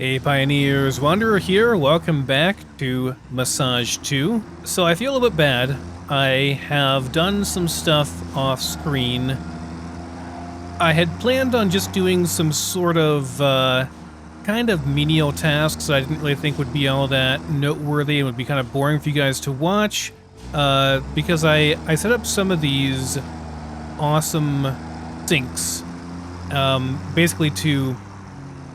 Hey Pioneers, Wanderer here, welcome back to Massage 2. So I feel a little bit bad. I have done some stuff off screen. I had planned on just doing some sort of kind of menial tasks that I didn't really think would be all that noteworthy and would be kind of boring for you guys to watch. Because I set up some of these awesome sinks, basically to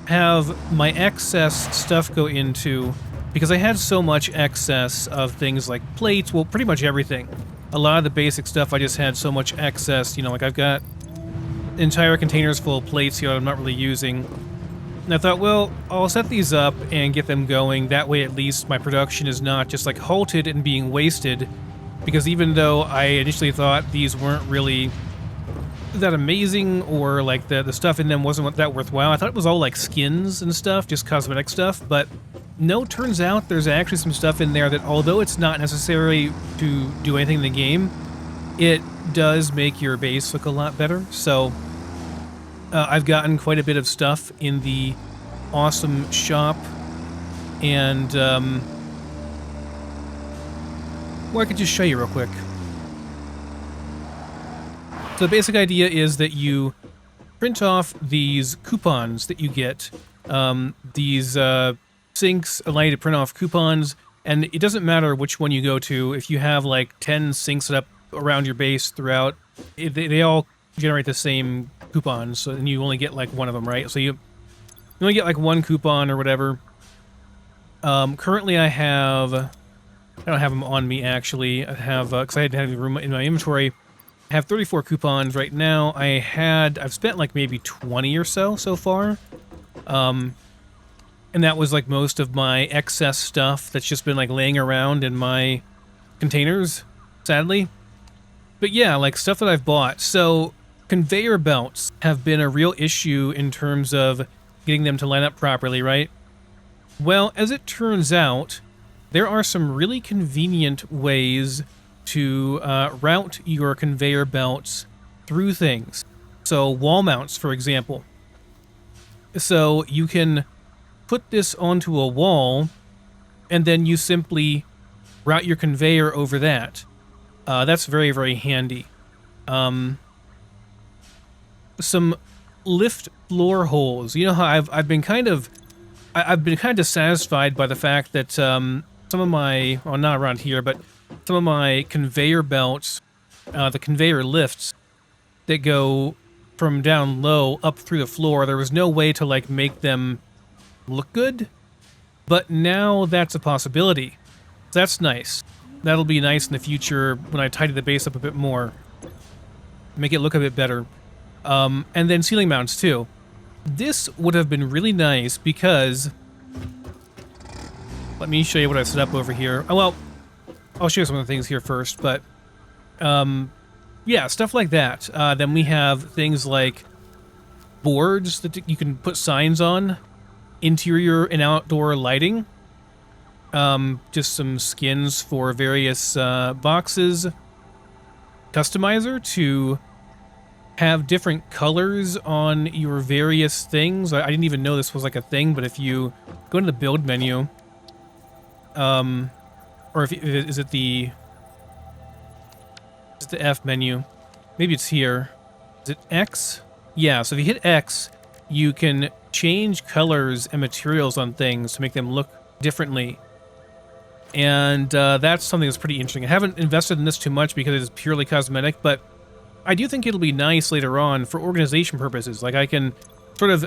have my excess stuff go into, because I had so much excess of things like plates, well, pretty much everything. A lot of the basic stuff I just had so much excess, you know, like I've got entire containers full of plates here that I'm not really using. And I thought, well, I'll set these up and get them going. That way at least my production is not just like halted and being wasted. Because even though I initially thought these weren't really that amazing, or like the stuff in them wasn't that worthwhile, I thought it was all like skins and stuff, just cosmetic stuff, but no, turns out there's actually some stuff in there that, although it's not necessary to do anything in the game, it does make your base look a lot better. So I've gotten quite a bit of stuff in the awesome shop, and well, I could just show you real quick. So the basic idea is that you print off these coupons that you get. These sinks allow you to print off coupons, and it doesn't matter which one you go to. If you have like 10 sinks set up around your base throughout, they all generate the same coupons, so then you only get like one of them, right? So you only get like one coupon or whatever. Currently I don't have them on me actually. I have, because I had to have room in my inventory. I have 34 coupons right now. I've spent like maybe 20 or so far. And that was like most of my excess stuff that's just been like laying around in my containers, sadly. But yeah, like stuff that I've bought. So conveyor belts have been a real issue in terms of getting them to line up properly, right? Well, as it turns out, there are some really convenient ways to route your conveyor belts through things. So wall mounts, for example. So you can put this onto a wall, and then you simply route your conveyor over that. That's very, very handy. Some lift floor holes. You know how I've been kind of dissatisfied by the fact that some of my, well, not around here, but some of my conveyor belts, the conveyor lifts that go from down low up through the floor, there was no way to like make them look good, but now that's a possibility. That's nice. That'll be nice in the future when I tidy the base up a bit more, make it look a bit better. And then ceiling mounts too. This would have been really nice because, let me show you what I set up over here. Oh, well, I'll show you some of the things here first, but yeah, stuff like that. Then we have things like boards that you can put signs on, interior and outdoor lighting, just some skins for various boxes, customizer to have different colors on your various things. I didn't even know this was like a thing, but if you go into the build menu, or is it the F menu? Maybe it's here. Is it X? Yeah, so if you hit X, you can change colors and materials on things to make them look differently. And that's something that's pretty interesting. I haven't invested in this too much because it is purely cosmetic, but I do think it'll be nice later on for organization purposes. Like I can sort of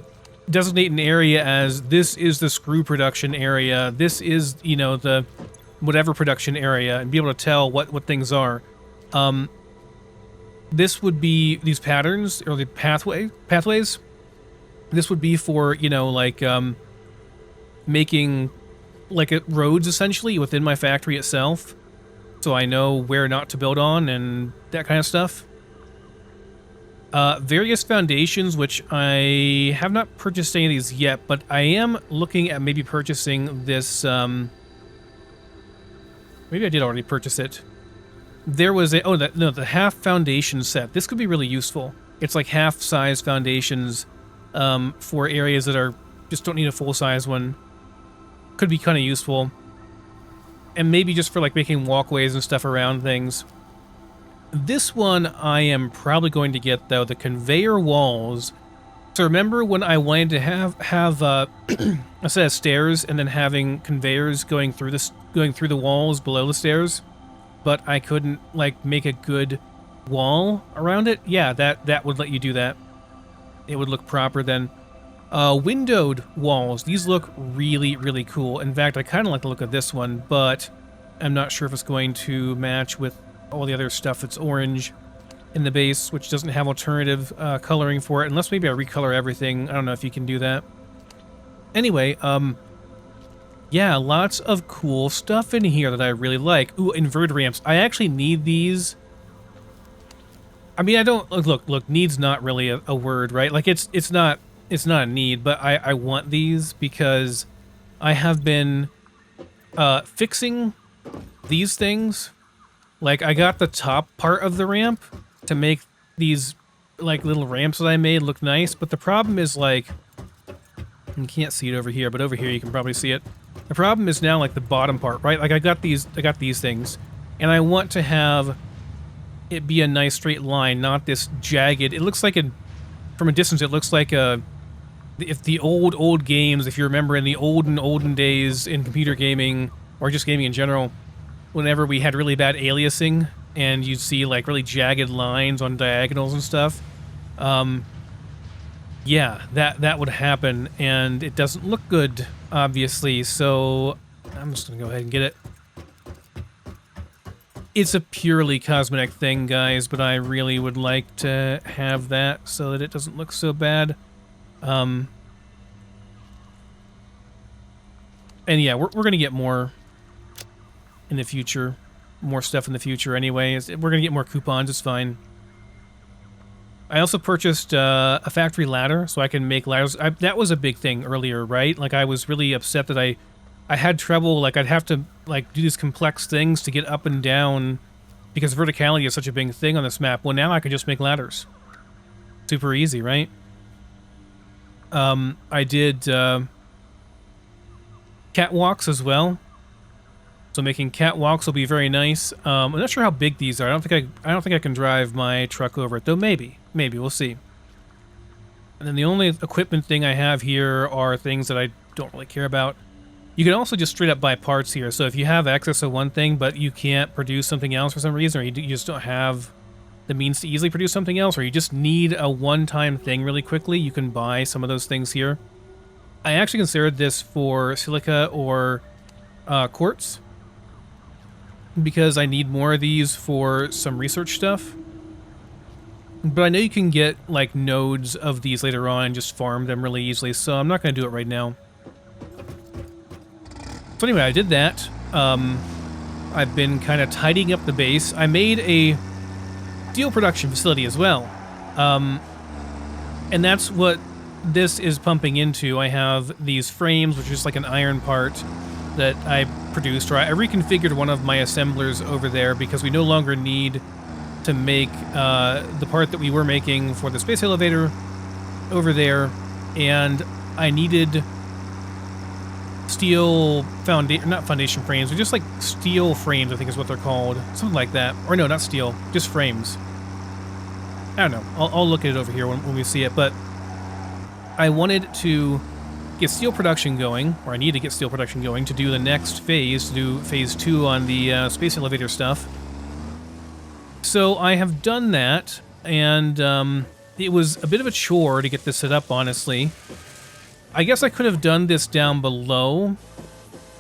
designate an area as this is the screw production area, this is, you know, the whatever production area, and be able to tell what things are. This would be these patterns, or the pathways. This would be for, you know, like making like roads essentially within my factory itself, so I know where not to build on and that kind of stuff. Various foundations, which I have not purchased any of these yet, but I am looking at maybe purchasing this. Maybe I did already purchase it. There was a, the half foundation set. This could be really useful. It's like half-size foundations for areas that are just don't need a full-size one. Could be kind of useful. And maybe just for like making walkways and stuff around things. This one I am probably going to get, though, the conveyor walls. So remember when I wanted to have a set of stairs and then having conveyors going through the walls below the stairs, but I couldn't like make a good wall around it? Yeah, that would let you do that. It would look proper then. Windowed walls. These look really, really cool. In fact, I kind of like the look of this one, but I'm not sure if it's going to match with all the other stuff that's orange in the base, which doesn't have alternative coloring for it, unless maybe I recolor everything. I don't know if you can do that. Anyway, yeah, lots of cool stuff in here that I really like. Ooh, inverted ramps. I actually need these. I mean, I don't... Look, need's not really a word, right? Like, it's not a need, but I want these because I have been fixing these things. Like, I got the top part of the ramp to make these, like, little ramps that I made look nice, but the problem is, like, you can't see it over here, but over here you can probably see it. The problem is now, like, the bottom part, right? Like, I got these things, and I want to have it be a nice straight line, not this jagged... It looks like from a distance, it looks like if the old games, if you remember in the olden days in computer gaming, or just gaming in general, whenever we had really bad aliasing, and you'd see, like, really jagged lines on diagonals and stuff. Yeah, that would happen, and it doesn't look good, obviously, so I'm just gonna go ahead and get it. It's a purely cosmetic thing, guys, but I really would like to have that so that it doesn't look so bad. And yeah, we're gonna get more in the future. More stuff in the future anyway. We're gonna get more coupons, it's fine. I also purchased a factory ladder, so I can make ladders. That was a big thing earlier, right? Like, I was really upset that I had trouble, like, I'd have to, like, do these complex things to get up and down because verticality is such a big thing on this map. Well, now I can just make ladders. Super easy, right? I did catwalks as well. So making catwalks will be very nice. I'm not sure how big these are. I don't think I can drive my truck over it, though. Maybe we'll see. And then the only equipment thing I have here are things that I don't really care about. You can also just straight up buy parts here. So if you have access to one thing, but you can't produce something else for some reason, or you just don't have the means to easily produce something else, or you just need a one-time thing really quickly, you can buy some of those things here. I actually considered this for silica or quartz, because I need more of these for some research stuff. But I know you can get, like, nodes of these later on and just farm them really easily, so I'm not going to do it right now. So anyway, I did that. I've been kind of tidying up the base. I made a steel production facility as well. And that's what this is pumping into. I have these frames, which is like an iron part that I produced, or I reconfigured one of my assemblers over there because we no longer need to make the part that we were making for the space elevator over there, and I needed steel not foundation frames, but just like steel frames, I think is what they're called, something like that. Or no, not steel, just frames. I don't know. I'll look at it over here when we see it, but I wanted to get steel production going, or I need to get steel production going to do the next phase, to do phase 2 on the space elevator stuff. So I have done that, and it was a bit of a chore to get this set up, honestly. I guess I could have done this down below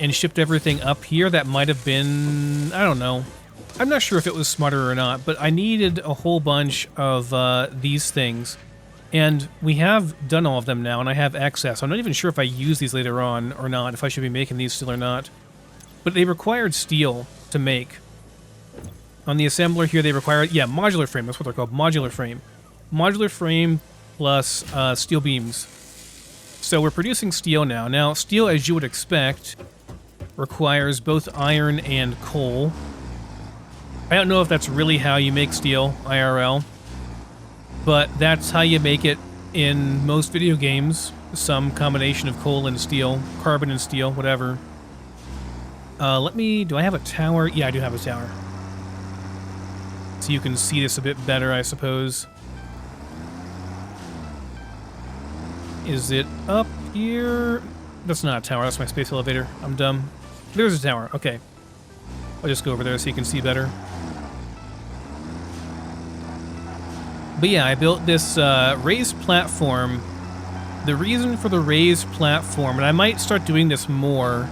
and shipped everything up here. That might have been... I don't know. I'm not sure if it was smarter or not, but I needed a whole bunch of these things. And we have done all of them now, and I have access. I'm not even sure if I use these later on or not, if I should be making these still or not. But they required steel to make. On the assembler here, they required... Yeah, modular frame. That's what they're called. Modular frame. Modular frame plus steel beams. So we're producing steel now. Now, steel, as you would expect, requires both iron and coal. I don't know if that's really how you make steel, IRL. But that's how you make it in most video games. some combination of coal and steel, carbon and steel, whatever. Do I have a tower? Yeah, I do have a tower. So you can see this a bit better, I suppose. Is it up here? That's not a tower, that's my space elevator. I'm dumb. There's a tower, okay. I'll just go over there so you can see better. But yeah, I built this raised platform. The reason for the raised platform, and I might start doing this more,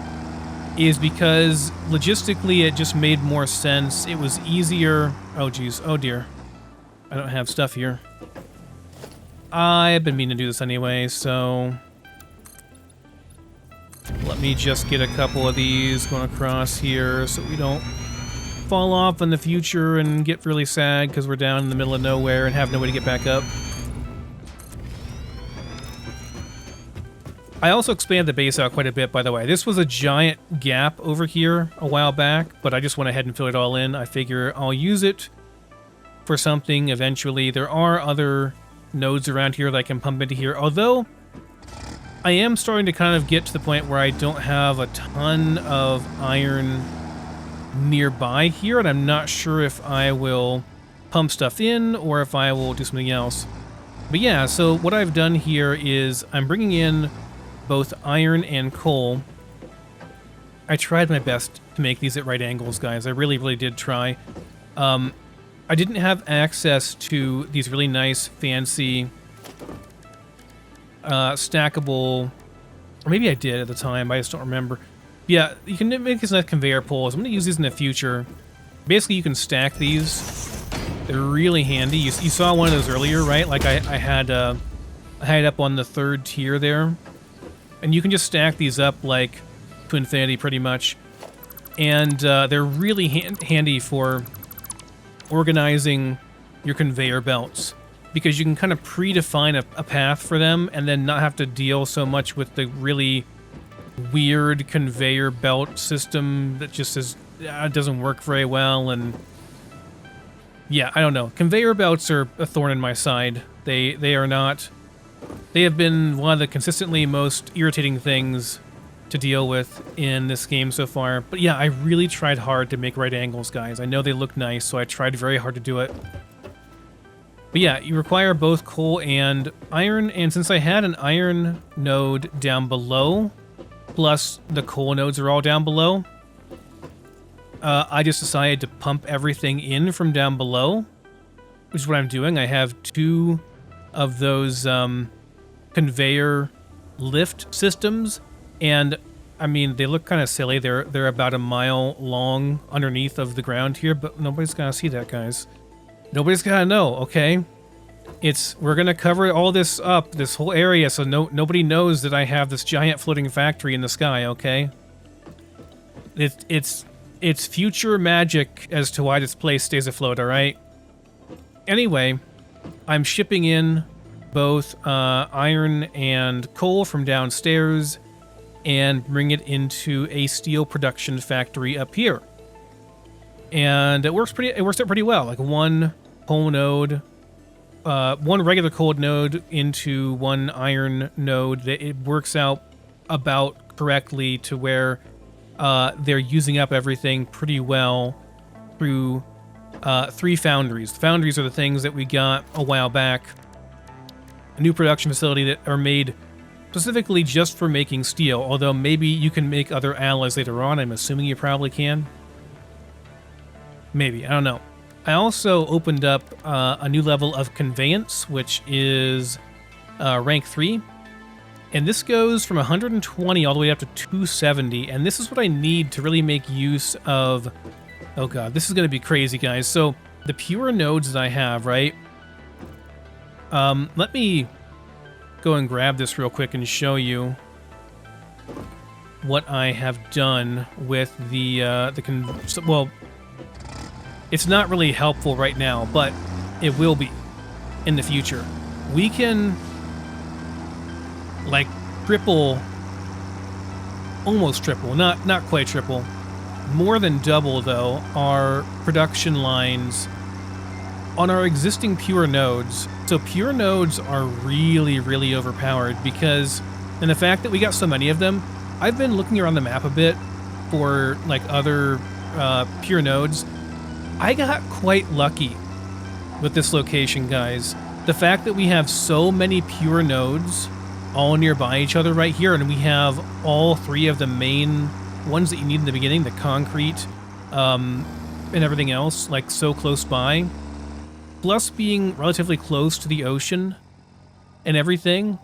is because logistically it just made more sense. It was easier. Oh geez, oh dear. I don't have stuff here. I've been meaning to do this anyway, so let me just get a couple of these going across here so we don't fall off in the future and get really sad because we're down in the middle of nowhere and have no way to get back up. I also expanded the base out quite a bit, by the way. This was a giant gap over here a while back, but I just went ahead and filled it all in. I figure I'll use it for something eventually. There are other nodes around here that I can pump into here, although I am starting to kind of get to the point where I don't have a ton of iron nearby here, and I'm not sure if I will pump stuff in or if I will do something else. But yeah, so what I've done here is I'm bringing in both iron and coal. I tried my best to make these at right angles, guys. I really, really did try. I didn't have access to these really nice, fancy, stackable, or maybe I did at the time, I just don't remember. Yeah, you can make these nice conveyor poles. I'm going to use these in the future. Basically, you can stack these. They're really handy. You saw one of those earlier, right? Like I had it up on the 3rd tier there. And you can just stack these up like to infinity pretty much. And they're really handy for organizing your conveyor belts, because you can kind of predefine a path for them and then not have to deal so much with the really weird conveyor belt system that just doesn't work very well. And yeah, I don't know. Conveyor belts are a thorn in my side. They are not. They have been one of the consistently most irritating things to deal with in this game so far. But yeah, I really tried hard to make right angles, guys. I know they look nice, so I tried very hard to do it. But yeah, you require both coal and iron, and since I had an iron node down below, plus the coal nodes are all down below, I just decided to pump everything in from down below, which is what I'm doing. I have 2 of those conveyor lift systems, and I mean, they look kind of silly. They're about a mile long underneath of the ground here, but nobody's gonna see that, guys. Nobody's gonna know, okay? We're gonna cover all this up, this whole area, so nobody knows that I have this giant floating factory in the sky, okay? It's future magic as to why this place stays afloat, alright? Anyway, I'm shipping in both iron and coal from downstairs and bring it into a steel production factory up here. And it works out pretty well. Like one coal node, one regular coal node into one iron node. It works out about correctly to where they're using up everything pretty well through 3 foundries. The foundries are the things that we got a while back. A new production facility that are made specifically just for making steel, although maybe you can make other alloys later on. I'm assuming you probably can. Maybe, I don't know. I also opened up a new level of conveyance, which is rank 3. And this goes from 120 all the way up to 270, and this is what I need to really make use of... Oh god, this is going to be crazy, guys. So, the pure nodes that I have, right? Let me go and grab this real quick and show you what I have done with well, it's not really helpful right now, but it will be in the future. We can, like, triple, almost triple, not quite triple, more than double, though, our production lines on our existing pure nodes, so pure nodes are really, really overpowered because, and the fact that we got so many of them, I've been looking around the map a bit for like other pure nodes. I got quite lucky with this location, guys. The fact that we have so many pure nodes all nearby each other right here, and we have all three of the main ones that you need in the beginning, the concrete and everything else, like so close by, plus being relatively close to the ocean and everything,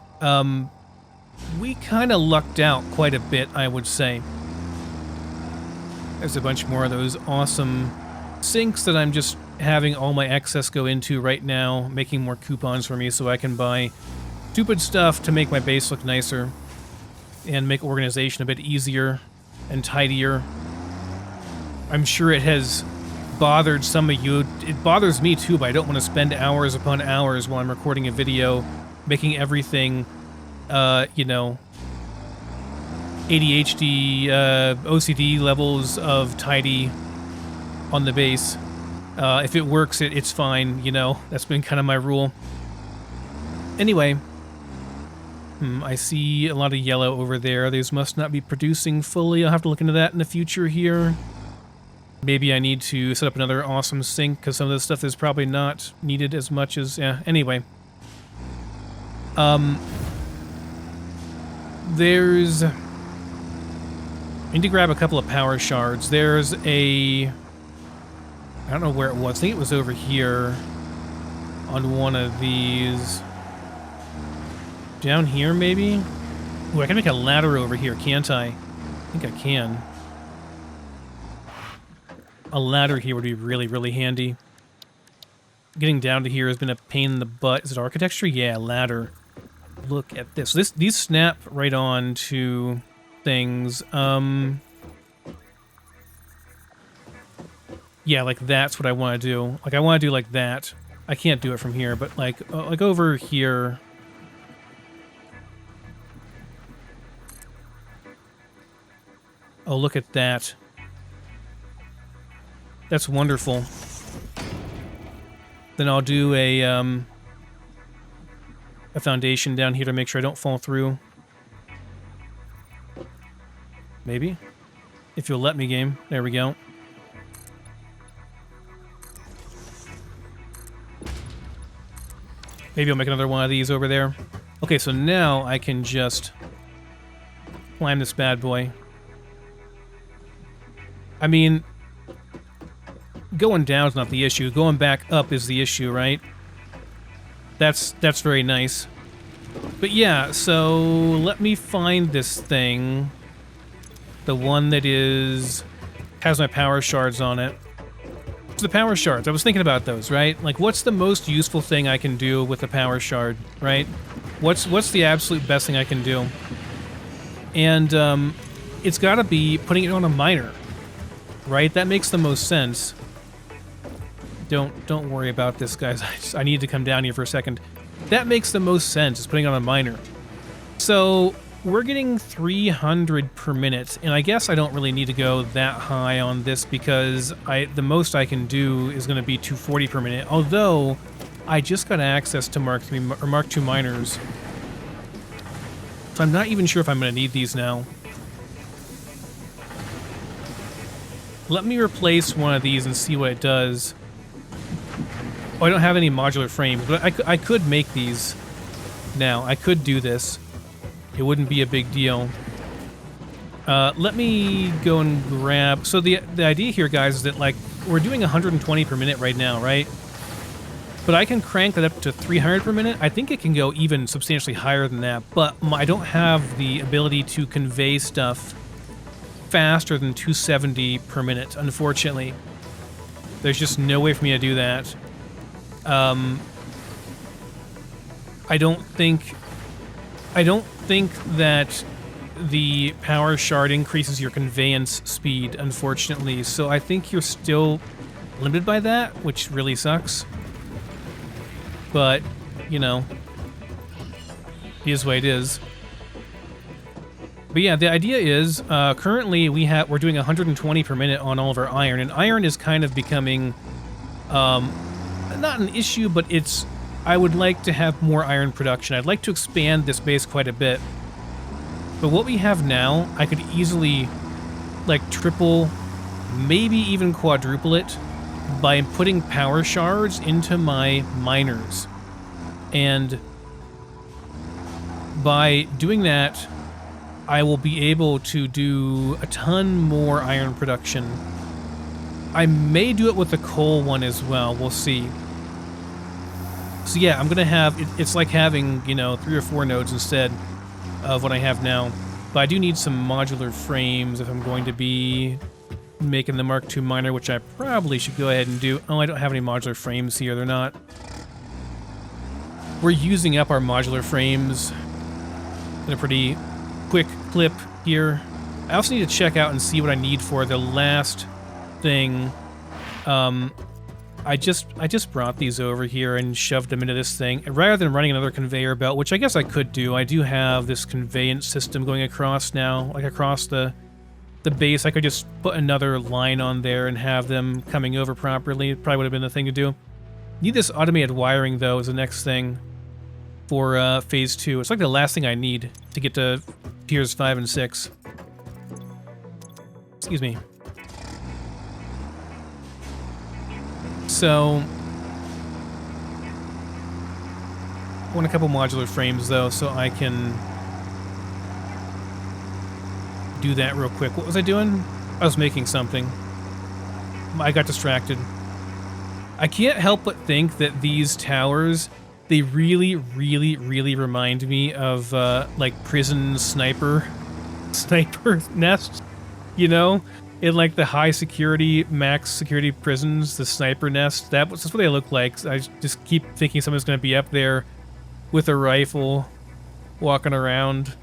we kind of lucked out quite a bit, I would say. There's a bunch more of those awesome sinks that I'm just having all my excess go into right now, making more coupons for me so I can buy stupid stuff to make my base look nicer and make organization a bit easier and tidier. I'm sure it has bothered some of you. It bothers me too, but I don't want to spend hours upon hours while I'm recording a video making everything, you know, ADHD, OCD levels of tidy on the base. If it works, it's fine, you know. That's been kind of my rule. Anyway, I see a lot of yellow over there. These must not be producing fully. I'll have to look into that in the future here. Maybe I need to set up another awesome sink because some of this stuff is probably not needed as much as... yeah, anyway. There's... I need to grab a couple of power shards. There's a... I don't know where it was. I think it was over here on one of these. Down here, maybe? Ooh, I can make a ladder over here, can't I? I think I can. A ladder here would be really, really handy. Getting down to here has been a pain in the butt. Is it architecture? Yeah, ladder. Look at this. These snap right on to things. Yeah, like that's what I want to do. Like I want to do like that. I can't do it from here, but like over here. Oh, look at that. That's wonderful. Then I'll do a foundation down here to make sure I don't fall through. Maybe? If you'll let me, game. There we go. Maybe I'll make another one of these over there. Okay, so now I can just climb this bad boy. I mean, going down is not the issue. Going back up is the issue, right? That's very nice. But yeah, so let me find this thing. The one that has my power shards on it. The power shards. I was thinking about those, right? Like, what's the most useful thing I can do with a power shard, right? What's the absolute best thing I can do? And it's got to be putting it on a miner, right? That makes the most sense. Don't worry about this, guys. I need to come down here for a second. That makes the most sense, is putting on a miner. So we're getting 300 per minute, and I guess I don't really need to go that high on this because the most I can do is going to be 240 per minute. Although I just got access to Mark II miners, so I'm not even sure if I'm going to need these now. Let me replace one of these and see what it does. Oh, I don't have any modular frames, but I could make these now. I could do this. It wouldn't be a big deal. Let me go and grab... So the idea here, guys, is that, like, we're doing 120 per minute right now, right? But I can crank that up to 300 per minute. I think it can go even substantially higher than that, but I don't have the ability to convey stuff faster than 270 per minute, unfortunately. There's just no way for me to do that. I don't think that the power shard increases your conveyance speed, unfortunately, so I think you're still limited by that, which really sucks. But, you know, it is what it is. But yeah, the idea is, currently we're doing 120 per minute on all of our iron, and iron is kind of becoming, not an issue, but it's, I would like to have more iron production. I'd like to expand this base quite a bit. But what we have now, I could easily, like, triple, maybe even quadruple it by putting power shards into my miners. And by doing that, I will be able to do a ton more iron production. I may do it with the coal one as well. We'll see. So yeah, I'm going to have... It's like having, you know, 3 or 4 nodes instead of what I have now. But I do need some modular frames if I'm going to be making the Mark II miner, which I probably should go ahead and do. Oh, I don't have any modular frames here. They're not... We're using up our modular frames in a pretty quick clip here. I also need to check out and see what I need for the last thing. I just brought these over here and shoved them into this thing. And rather than running another conveyor belt, which I guess I could do, I do have this conveyance system going across now, like across the base. I could just put another line on there and have them coming over properly. It probably would have been the thing to do. Need this automated wiring, though, is the next thing for phase 2. It's like the last thing I need to get to tiers 5 and 6. Excuse me. So, I want a couple modular frames, though, so I can do that real quick. What was I doing? I was making something. I got distracted. I can't help but think that these towers, they really, really, really remind me of, like, prison sniper nests, you know? In, like, the high security, max security prisons, the sniper nest, that's what they look like. I just keep thinking someone's going to be up there with a rifle walking around.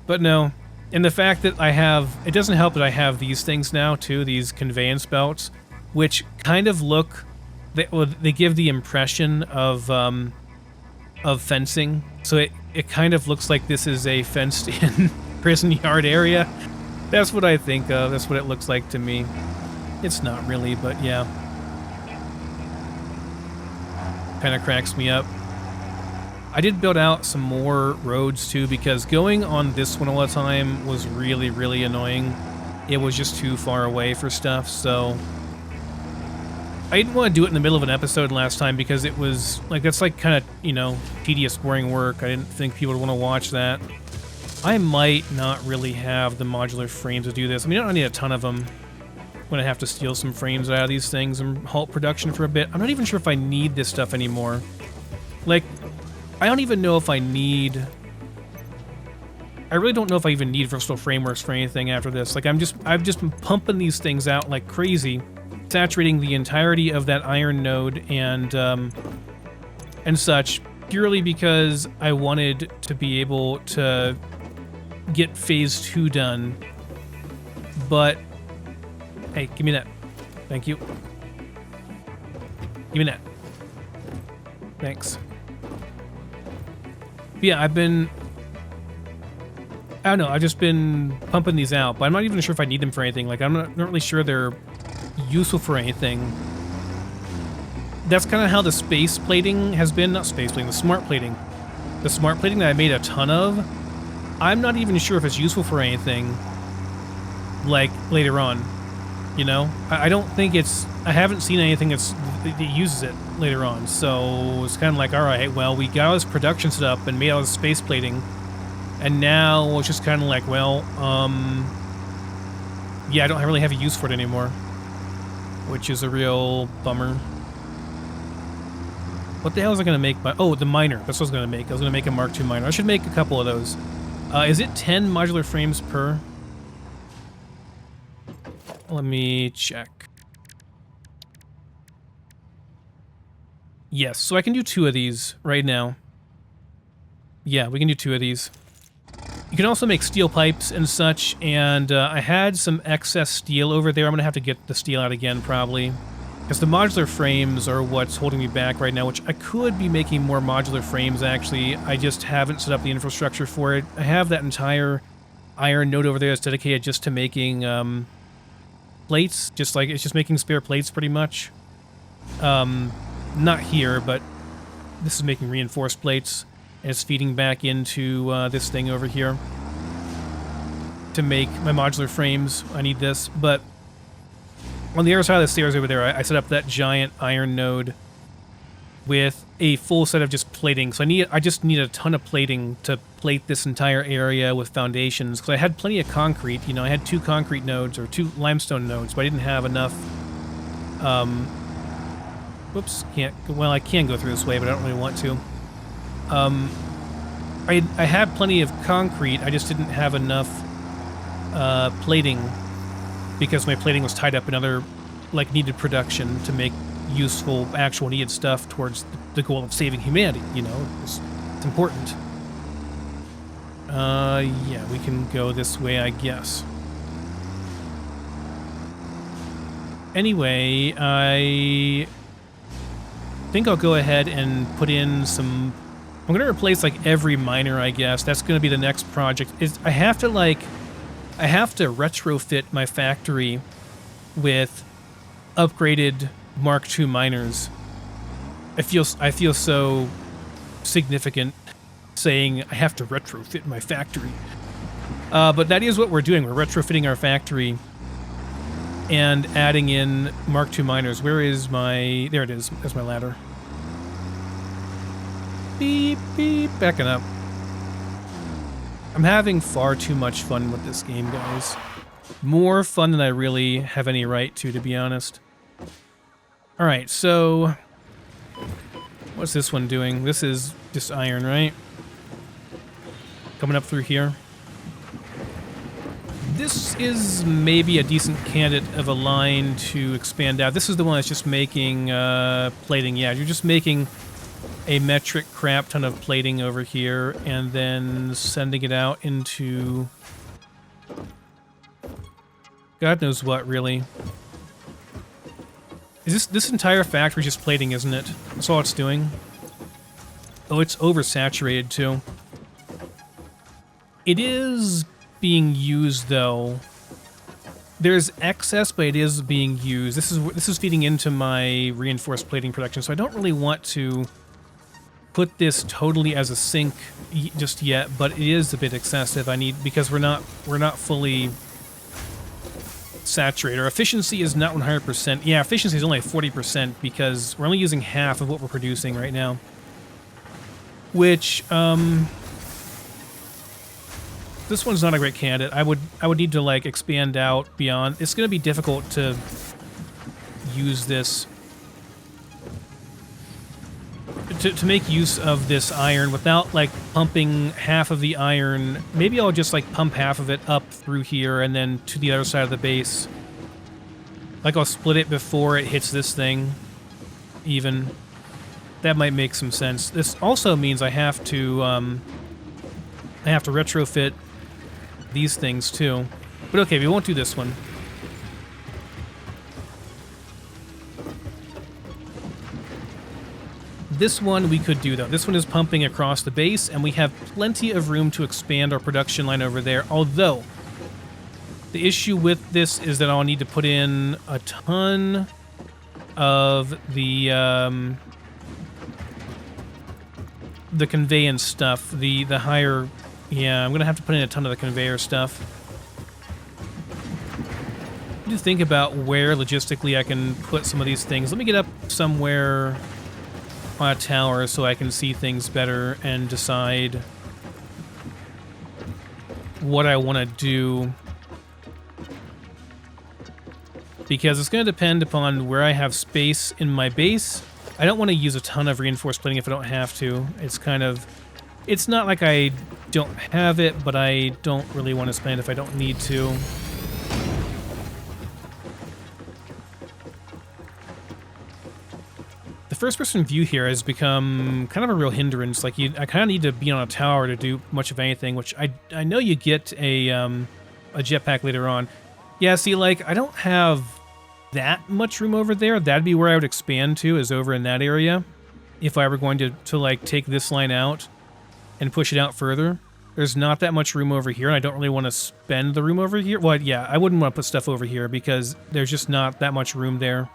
But no. And the fact that I have... It doesn't help that I have these things now, too, these conveyance belts, which kind of look... They give the impression of fencing. So it kind of looks like this is a fenced-in prison yard area. That's what I think of. That's what it looks like to me. It's not really, but yeah. Kind of cracks me up. I did build out some more roads too, because going on this one all the time was really, really annoying. It was just too far away for stuff, so... I didn't want to do it in the middle of an episode last time because it was, like, that's like kind of, you know, tedious, boring work. I didn't think people would want to watch that. I might not really have the modular frames to do this. I mean, I don't need a ton of them. I'm going to have to steal some frames out of these things and halt production for a bit. I'm not even sure if I need this stuff anymore. Like, I don't even know if I need... I really don't know if I even need versatile frameworks for anything after this. Like, I've just been pumping these things out like crazy, saturating the entirety of that iron node and such, purely because I wanted to be able to get phase 2 done. But hey, give me that. Thank you. Give me that. Thanks. But yeah, I don't know, I've just been pumping these out, but I'm not even sure if I need them for anything. Like, I'm not really sure they're useful for anything. That's kind of how the space plating has been. Not space plating, the smart plating. The smart plating that I made a ton of, I'm not even sure if it's useful for anything, like, later on. You know? I don't think it's... I haven't seen anything that uses it later on, so it's kind of like, alright, well, we got all this production set up and made all this space plating, and now it's just kind of like, well, yeah, I don't really have a use for it anymore, which is a real bummer. What the hell was I going to make? Oh, the miner. That's what I was going to make. I was going to make a Mark II miner. I should make a couple of those. Is it 10 modular frames per? Let me check. Yes, so I can do 2 of these right now. Yeah, we can do 2 of these. You can also make steel pipes and such, and I had some excess steel over there. I'm going to have to get the steel out again, probably. Because the modular frames are what's holding me back right now, which I could be making more modular frames, actually. I just haven't set up the infrastructure for it. I have that entire iron node over there that's dedicated just to making plates. Just like, it's just making spare plates, pretty much. not here, but this is making reinforced plates, and it's feeding back into this thing over here to make my modular frames. I need this, but on the other side of the stairs over there, I set up that giant iron node with a full set of just plating. So I just need a ton of plating to plate this entire area with foundations, because I had plenty of concrete. You know, I had 2 concrete nodes, or 2 limestone nodes, but I didn't have enough. Whoops, can't. Well, I can go through this way, but I don't really want to. I had plenty of concrete. I just didn't have enough plating, because my plating was tied up in other, like, needed production to make useful, actual needed stuff towards the goal of saving humanity. You know, it's important. Yeah, we can go this way, I guess. Anyway, I think I'll go ahead and put in some... I'm going to replace, like, every miner, I guess. That's going to be the next project. I have to retrofit my factory with upgraded Mark II miners. I feel so significant saying I have to retrofit my factory. But that is what we're doing. We're retrofitting our factory and adding in Mark II miners. Where is my... There it is. There's my ladder. Beep, beep. Backing up. I'm having far too much fun with this game, guys. More fun than I really have any right to be honest. Alright, so... What's this one doing? This is just iron, right? Coming up through here. This is maybe a decent candidate of a line to expand out. This is the one that's just making plating. Yeah, you're just making a metric crap ton of plating over here and then sending it out into God knows what, really. Is this entire factory just plating, isn't it? That's all it's doing. Oh, it's oversaturated too. It is being used though. There's excess, but it is being used. This is feeding into my reinforced plating production, so I don't really want to put this totally as a sink just yet, but it is a bit excessive. Because we're not fully saturated. Our efficiency is not 100%. Yeah, efficiency is only 40% because we're only using half of what we're producing right now. Which this one's not a great candidate. I would need to like expand out beyond. It's going to be difficult to use this to make use of this iron without like pumping half of the iron. Maybe I'll just like pump half of it up through here and then to the other side of the base. Like I'll split it before it hits this thing even. That might make some sense. This also means I have to retrofit these things too. But okay, we won't do this one. This one we could do, though. This one is pumping across the base, and we have plenty of room to expand our production line over there. Although, the issue with this is that I'll need to put in a ton of the conveyance stuff. The higher... Yeah, I'm going to have to put in a ton of the conveyor stuff. I need to think about where logistically I can put some of these things. Let me get up somewhere on a tower so I can see things better and decide what I want to do. Because it's going to depend upon where I have space in my base. I don't want to use a ton of reinforced plating if I don't have to. It's kind of... It's not like I don't have it, but I don't really want to spend it if I don't need to. The first-person view here has become kind of a real hindrance. Like, I kind of need to be on a tower to do much of anything, which I know you get a jetpack later on. Yeah, see, like, I don't have that much room over there. That'd be where I would expand to, is over in that area. If I were going to like, take this line out and push it out further. There's not that much room over here, and I don't really want to spend the room over here. Well, yeah, I wouldn't want to put stuff over here because there's just not that much room there.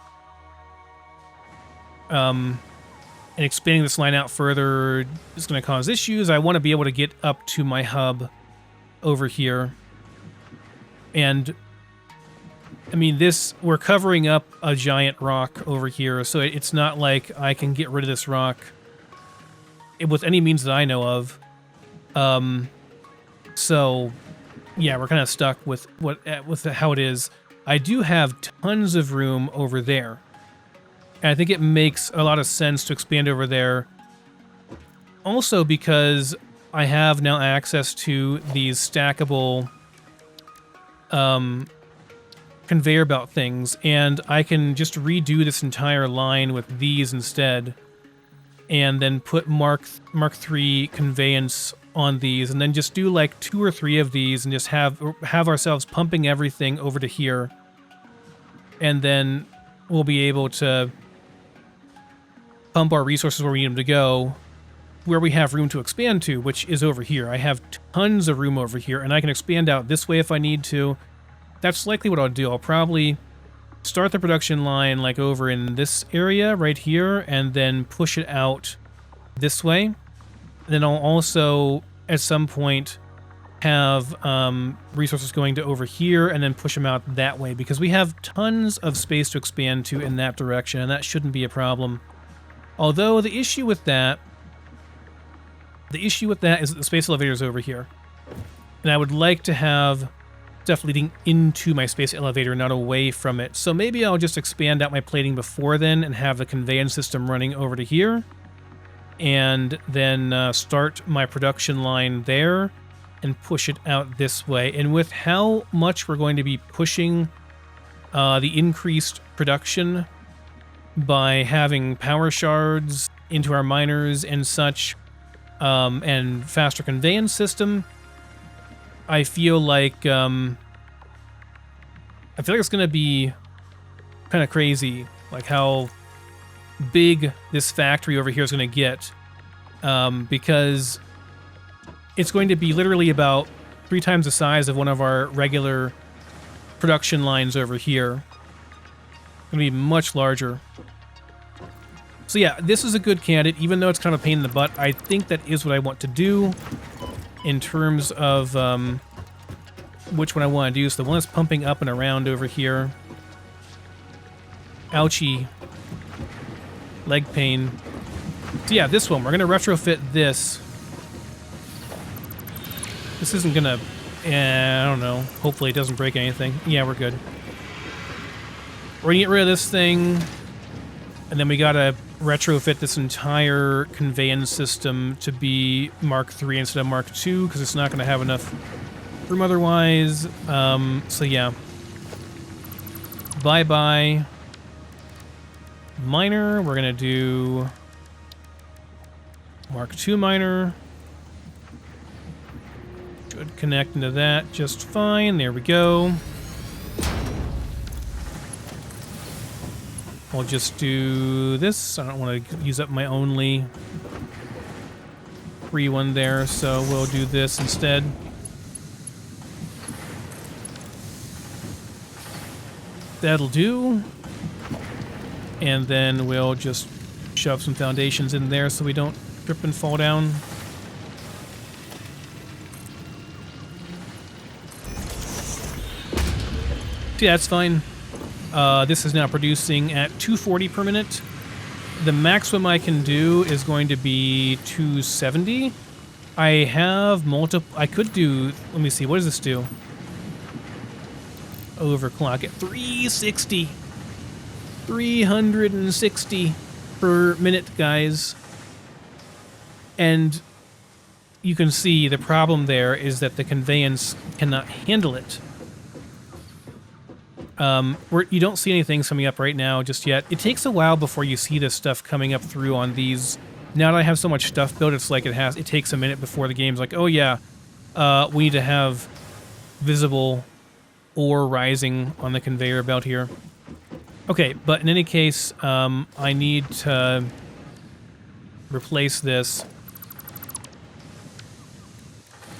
and expanding this line out further is going to cause issues. I want to be able to get up to my hub over here. And I mean, we're covering up a giant rock over here, so it's not like I can get rid of this rock with any means that I know of. So yeah, we're kind of stuck with how it is. I do have tons of room over there. And I think it makes a lot of sense to expand over there. Also because I have now access to these stackable conveyor belt things, and I can just redo this entire line with these instead, and then put Mark III conveyance on these, and then just do like 2 or 3 of these, and just have ourselves pumping everything over to here, and then we'll be able to pump our resources where we need them to go, where we have room to expand to, which is over here. I have tons of room over here, and I can expand out this way if I need to. That's likely what I'll do. I'll probably start the production line like over in this area right here, and then push it out this way. And then I'll also, at some point, have resources going to over here, and then push them out that way, because we have tons of space to expand to in that direction, and that shouldn't be a problem. Although the issue with that is that the space elevator is over here. And I would like to have stuff leading into my space elevator, not away from it. So maybe I'll just expand out my plating before then and have the conveyance system running over to here. And then start my production line there and push it out this way. And with how much we're going to be pushing the increased production by having power shards into our miners and such, and faster conveyance system, I feel like it's going to be kind of crazy, like how big this factory over here is going to get, because it's going to be literally about 3 times the size of one of our regular production lines over here. It's going to be much larger. So yeah, this is a good candidate, even though it's kind of a pain in the butt. I think that is what I want to do in terms of which one I want to do. So the one that's pumping up and around over here. Ouchie. Leg pain. So yeah, this one. We're going to retrofit this. This isn't going to... I don't know. Hopefully it doesn't break anything. Yeah, we're good. We're going to get rid of this thing. And then we got to retrofit this entire conveyance system to be Mark III instead of Mark II, because it's not going to have enough room otherwise. So yeah. Bye-bye. Miner. We're going to do Mark II miner. Should connect into that just fine. There we go. I'll just do this. I don't want to use up my only free one there, so we'll do this instead. That'll do. And then we'll just shove some foundations in there so we don't trip and fall down. Yeah, that's fine. This is now producing at 240 per minute. The maximum I can do is going to be 270. I have I could do... Let me see. What does this do? Overclock at 360. 360 per minute, guys. And you can see the problem there is that the conveyance cannot handle it. You don't see anything coming up right now just yet. It takes a while before you see this stuff coming up through on these. Now that I have so much stuff built, it's like it takes a minute before the game's like, oh yeah, we need to have visible ore rising on the conveyor belt here. Okay, but in any case, I need to replace this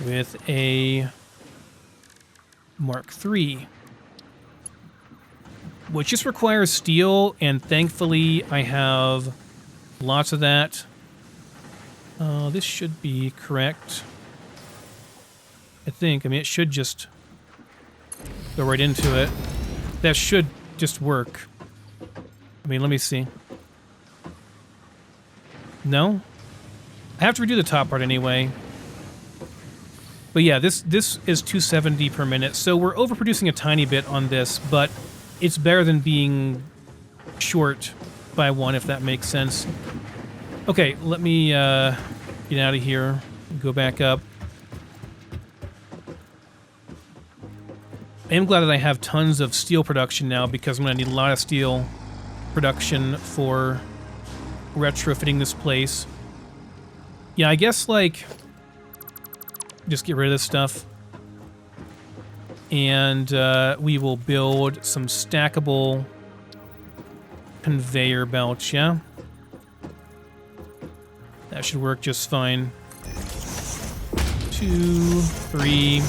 with a Mark III. Which just requires steel, and thankfully I have Lots of that. This should be correct. I think. I mean, it should just go right into it. That should just work. I mean, let me see. No? I have to redo the top part anyway. But yeah, this is 270 per minute, so we're overproducing a tiny bit on this, but it's better than being short by one, if that makes sense. Okay, let me get out of here, go back up. I am glad that I have tons of steel production now, because I'm going to need a lot of steel production for retrofitting this place. Yeah, I guess, like, just get rid of this stuff. And we will build some stackable conveyor belts, yeah? That should work just fine. 2, 3.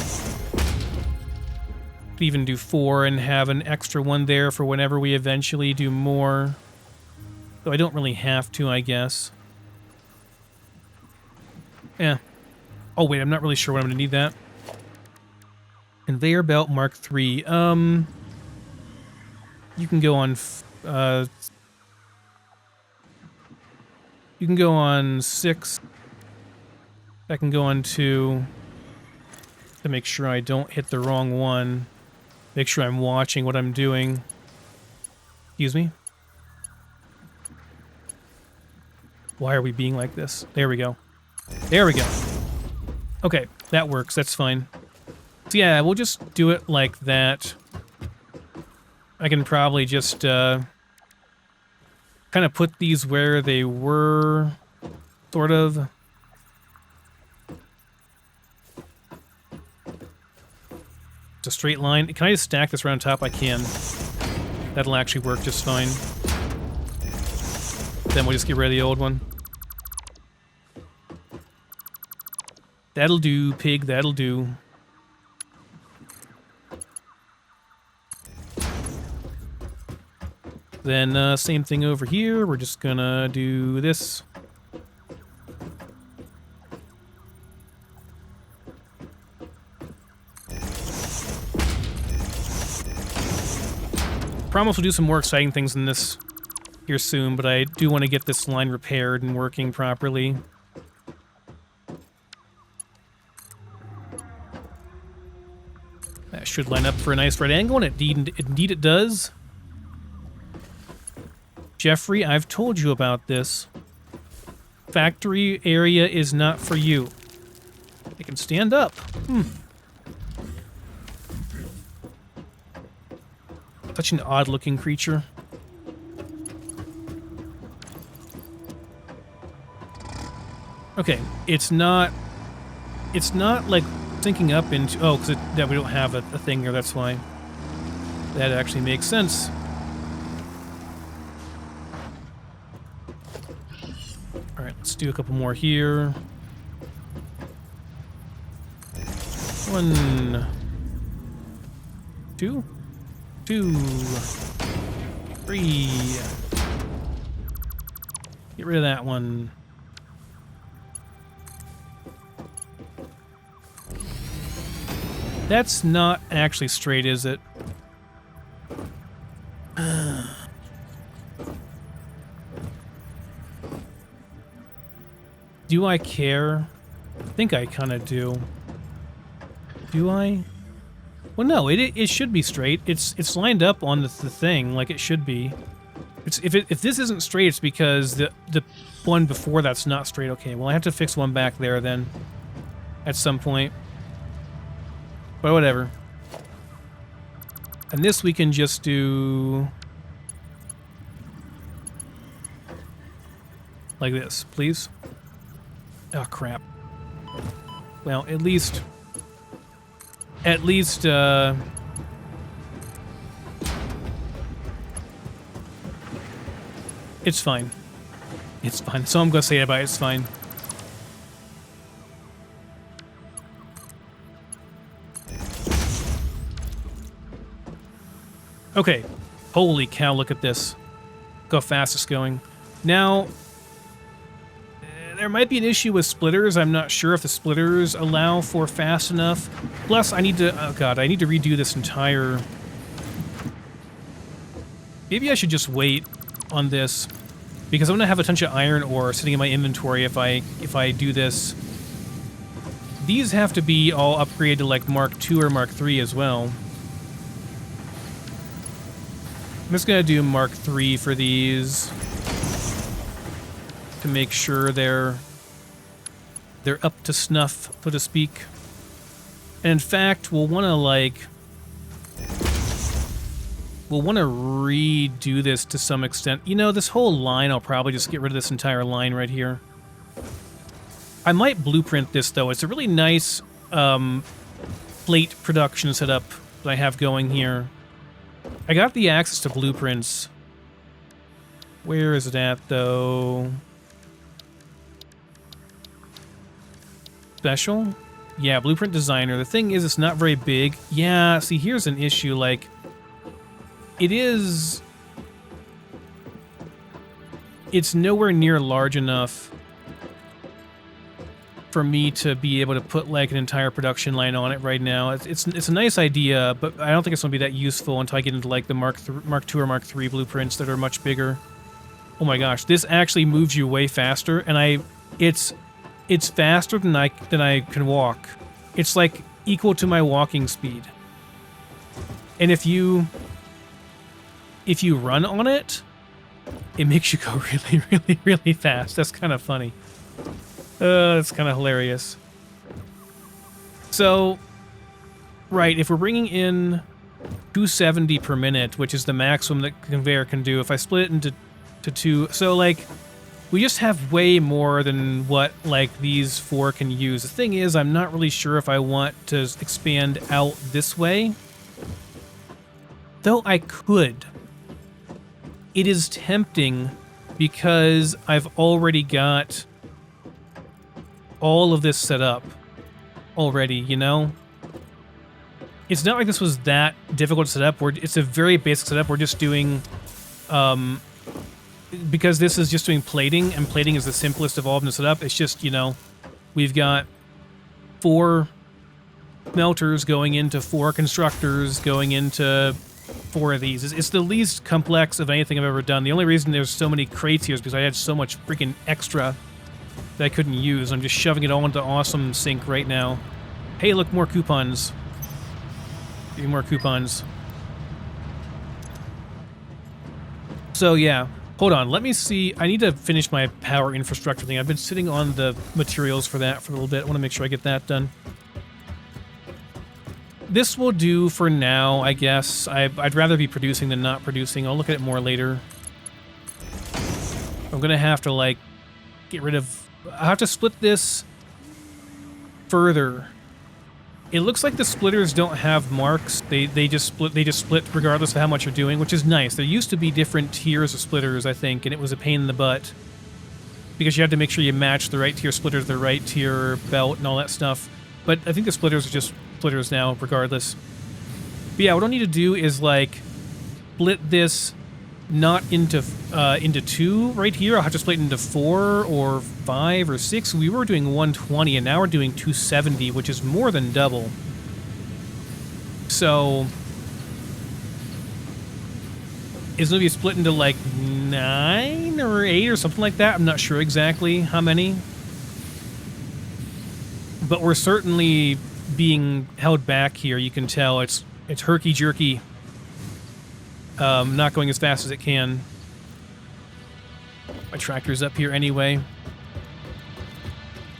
Could even do 4 and have an extra one there for whenever we eventually do more. Though I don't really have to, I guess. Yeah. Oh, wait, I'm not really sure when I'm going to need that. Conveyor belt Mark III. You can go on... you can go on 6. I can go on 2. To make sure I don't hit the wrong one. Make sure I'm watching what I'm doing. Excuse me? Why are we being like this? There we go. There we go. Okay, that works. That's fine. So yeah, we'll just do it like that. I can probably just kind of put these where they were, sort of. It's a straight line. Can I just stack this around top? I can. That'll actually work just fine. Then we'll just get rid of the old one. That'll do, pig, that'll do. Then same thing over here. We're just gonna do this. Promise we'll do some more exciting things in this here soon, but I do want to get this line repaired and working properly. That should line up for a nice right angle, and indeed it does. Jeffrey, I've told you about this. Factory area is not for you. They can stand up. Such an odd-looking creature. Okay, it's not like sinking up into... Oh, because we don't have a thing there, that's why. That actually makes sense. Alright, let's do a couple more here. 1, 2, 2, 3. Get rid of that one. That's not actually straight, is it? Do I care? I think I kind of do. Do I? Well, no, it should be straight. It's lined up on the thing like it should be. If this isn't straight, it's because the one before that's not straight. Okay, well I have to fix one back there then, at some point. But whatever. And this we can just do like this, please. Oh crap. Well, at least it's fine. It's fine. So I'm gonna say about it, it's fine. Okay. Holy cow, look at this. Look how fast it's going. Now, There might be an issue with splitters. I'm not sure if the splitters allow for fast enough. Plus, I need to... Oh, God. I need to redo this entire... Maybe I should just wait on this. Because I'm going to have a bunch of iron ore sitting in my inventory if I do this. These have to be all upgraded to, like, Mark II or Mark III as well. I'm just going to do Mark III for these. To make sure they're up to snuff, so to speak. And in fact, we'll want to, like... We'll want to redo this to some extent. You know, this whole line, I'll probably just get rid of this entire line right here. I might blueprint this, though. It's a really nice plate production setup that I have going here. I got the access to blueprints. Where is it at, though? Special? Yeah, blueprint designer. The thing is, it's not very big. Yeah, see, here's an issue, like... It's nowhere near large enough for me to be able to put like an entire production line on it right now. It's a nice idea, but I don't think it's going to be that useful until I get into like the Mark II or Mark III blueprints that are much bigger. Oh my gosh, this actually moves you way faster, and it's faster than I can walk. It's like equal to my walking speed. And if you run on it, it makes you go really, really, really fast. That's kind of funny. That's kind of hilarious. So, right, if we're bringing in 270 per minute, which is the maximum that Conveyor can do, if I split it into two, so like, we just have way more than what like these four can use. The thing is, I'm not really sure if I want to expand out this way. Though I could. It is tempting because I've already got all of this set up already, you know? It's not like this was that difficult to set up. It's a very basic setup. We're just doing, because this is just doing plating, and plating is the simplest of all of them to set up. It's just, you know, we've got 4 smelters going into 4 constructors going into 4 of these. It's the least complex of anything I've ever done. The only reason there's so many crates here is because I had so much freaking extra that I couldn't use. I'm just shoving it all into Awesome Sync right now. Hey, look, more coupons. Give me more coupons. So, yeah. Hold on. Let me see. I need to finish my power infrastructure thing. I've been sitting on the materials for that for a little bit. I want to make sure I get that done. This will do for now, I guess. I'd rather be producing than not producing. I'll look at it more later. I'm going to have to, like, get rid of... I'll have to split this further. It looks like the splitters don't have marks. They just split regardless of how much you're doing, which is nice. There used to be different tiers of splitters, I think, and it was a pain in the butt. Because you had to make sure you match the right tier splitter to the right tier belt and all that stuff. But I think the splitters are just splitters now, regardless. But yeah, what I'll need to do is, like, split this not into 2 right here. I'll have to split it into 4 or 5 or 6. We were doing 120, and now we're doing 270, which is more than double. So it's going to be split into, like, 9 or 8 or something like that. I'm not sure exactly how many. But we're certainly being held back here. You can tell it's herky-jerky. Not going as fast as it can. My tractor's up here anyway.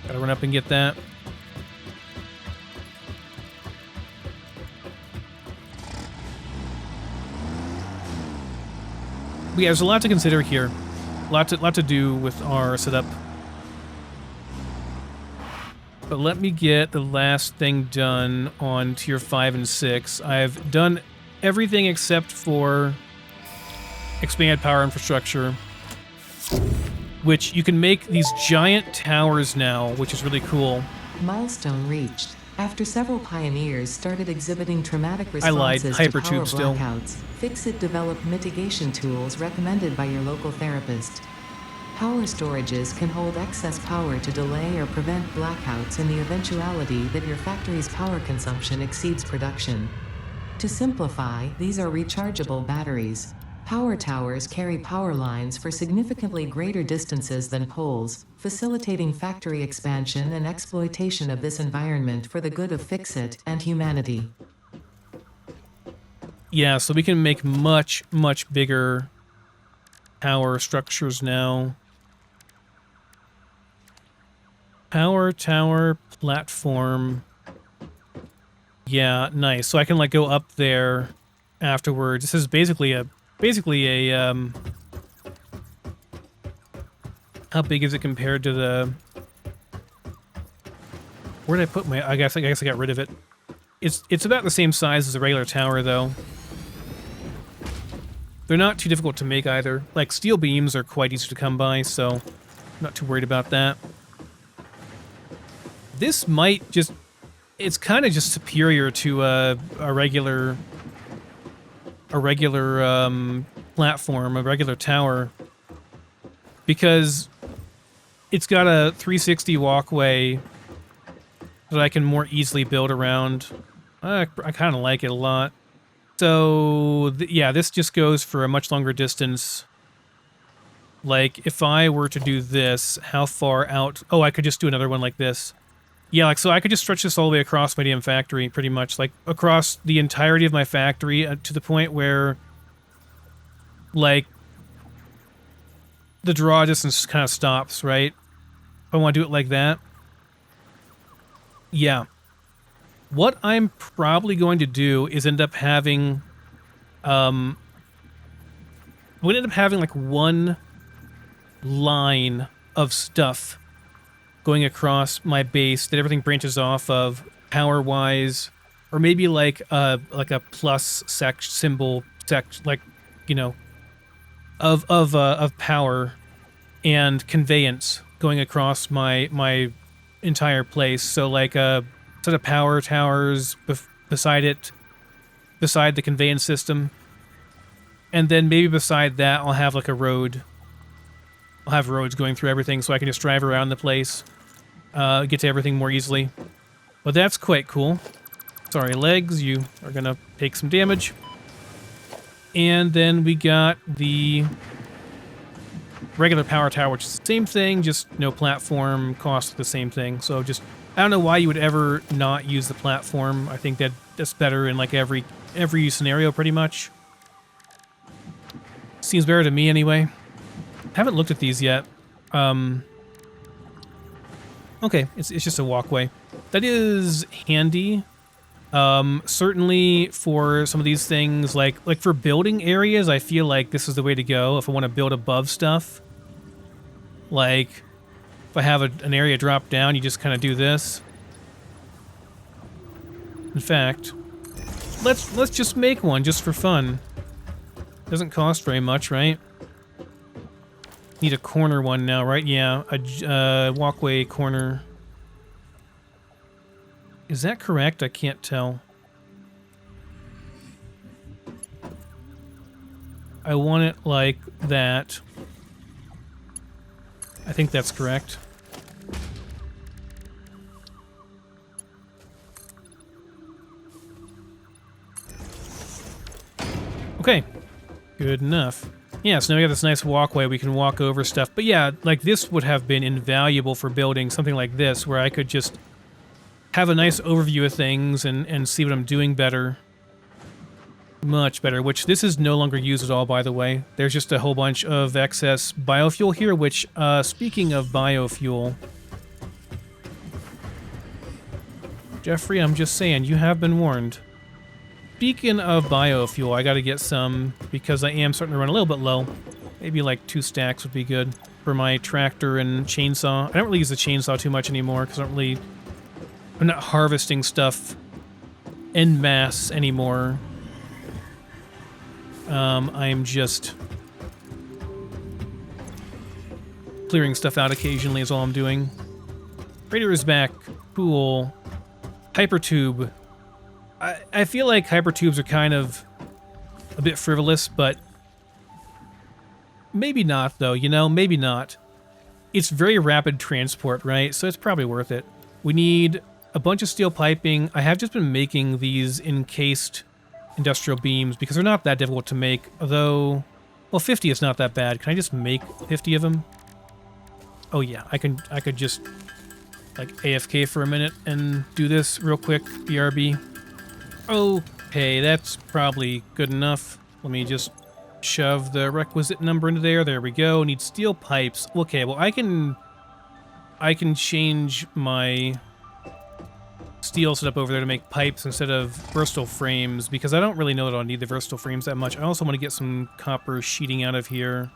Gotta run up and get that. But yeah, there's a lot to consider here. A lot to do with our setup. But let me get the last thing done on tier 5 and 6. I've done everything except for expand power infrastructure, which you can make these giant towers now, which is really cool. Milestone reached. After several pioneers started exhibiting traumatic I lied. responses to power Hypertube still. blackouts, Fixit developed mitigation tools recommended by your local therapist. Power storages can hold excess power to delay or prevent blackouts in the eventuality that your factory's power consumption exceeds production. To simplify, these are rechargeable batteries. Power towers carry power lines for significantly greater distances than poles, facilitating factory expansion and exploitation of this environment for the good of Fixit and humanity. Yeah, so we can make much, much bigger power structures now. Power tower platform. Yeah, nice. So I can like go up there afterwards. This is basically a how big is it compared to the, where did I put my, I guess I got rid of it. It's about the same size as a regular tower though. They're not too difficult to make either. Like steel beams are quite easy to come by, so I'm not too worried about that. This might just, it's kind of just superior to a regular platform, a regular tower, because it's got a 360 walkway that I can more easily build around. I kind of like it a lot. So, yeah, this just goes for a much longer distance. Like, if I were to do this, how far out? Oh, I could just do another one like this. Yeah, like, so I could just stretch this all the way across my damn factory, pretty much. Like, across the entirety of my factory to the point where, like, the draw distance kind of stops, right? If I want to do it like that. Yeah. What I'm probably going to do is end up having, we'll end up having, like, one line of stuff going across my base that everything branches off of power-wise, or maybe like a plus symbol, like, you know, of power and conveyance going across my entire place. So like a set of power towers beside it, beside the conveyance system, and then maybe beside that I'll have like a road. I'll have roads going through everything so I can just drive around the place, get to everything more easily. Well, that's quite cool. Sorry, legs, you are gonna take some damage. And then we got the regular power tower, which is the same thing, just no platform, cost the same thing. So just, I don't know why you would ever not use the platform. I think that's better in like every scenario pretty much. Seems better to me anyway. Haven't looked at these yet. Okay, it's just a walkway. That is handy. Certainly for some of these things, like for building areas, I feel like this is the way to go if I want to build above stuff. Like, if I have an area drop down, you just kind of do this. In fact, let's just make one just for fun. Doesn't cost very much, right? Need a corner one now, right? Yeah, a walkway corner. Is that correct? I can't tell. I want it like that. I think that's correct. Okay, good enough. Yeah, so now we got this nice walkway, we can walk over stuff. But yeah, like this would have been invaluable for building something like this, where I could just have a nice overview of things and see what I'm doing better. Much better, which this is no longer used at all, by the way. There's just a whole bunch of excess biofuel here, which, speaking of biofuel... Jeffrey, I'm just saying, you have been warned. Speaking of biofuel, I gotta get some, because I am starting to run a little bit low. Maybe like 2 stacks would be good for my tractor and chainsaw. I don't really use the chainsaw too much anymore, because I'm not harvesting stuff en masse anymore. I'm just clearing stuff out occasionally is all I'm doing. Raider is back. Cool. Hypertube. I feel like hypertubes are kind of a bit frivolous, but maybe not, though, you know? Maybe not. it's very rapid transport, right? So it's probably worth it. We need a bunch of steel piping. I have just been making these encased industrial beams because they're not that difficult to make, although, well, 50 is not that bad. Can I just make 50 of them? Oh yeah, I could just like AFK for a minute and do this real quick, BRB. Okay, that's probably good enough. Let me just shove the requisite number into there. There we go. Need steel pipes. Okay, well I can change my steel setup over there to make pipes instead of versatile frames because I don't really know that I'll need the versatile frames that much. I also want to get some copper sheeting out of here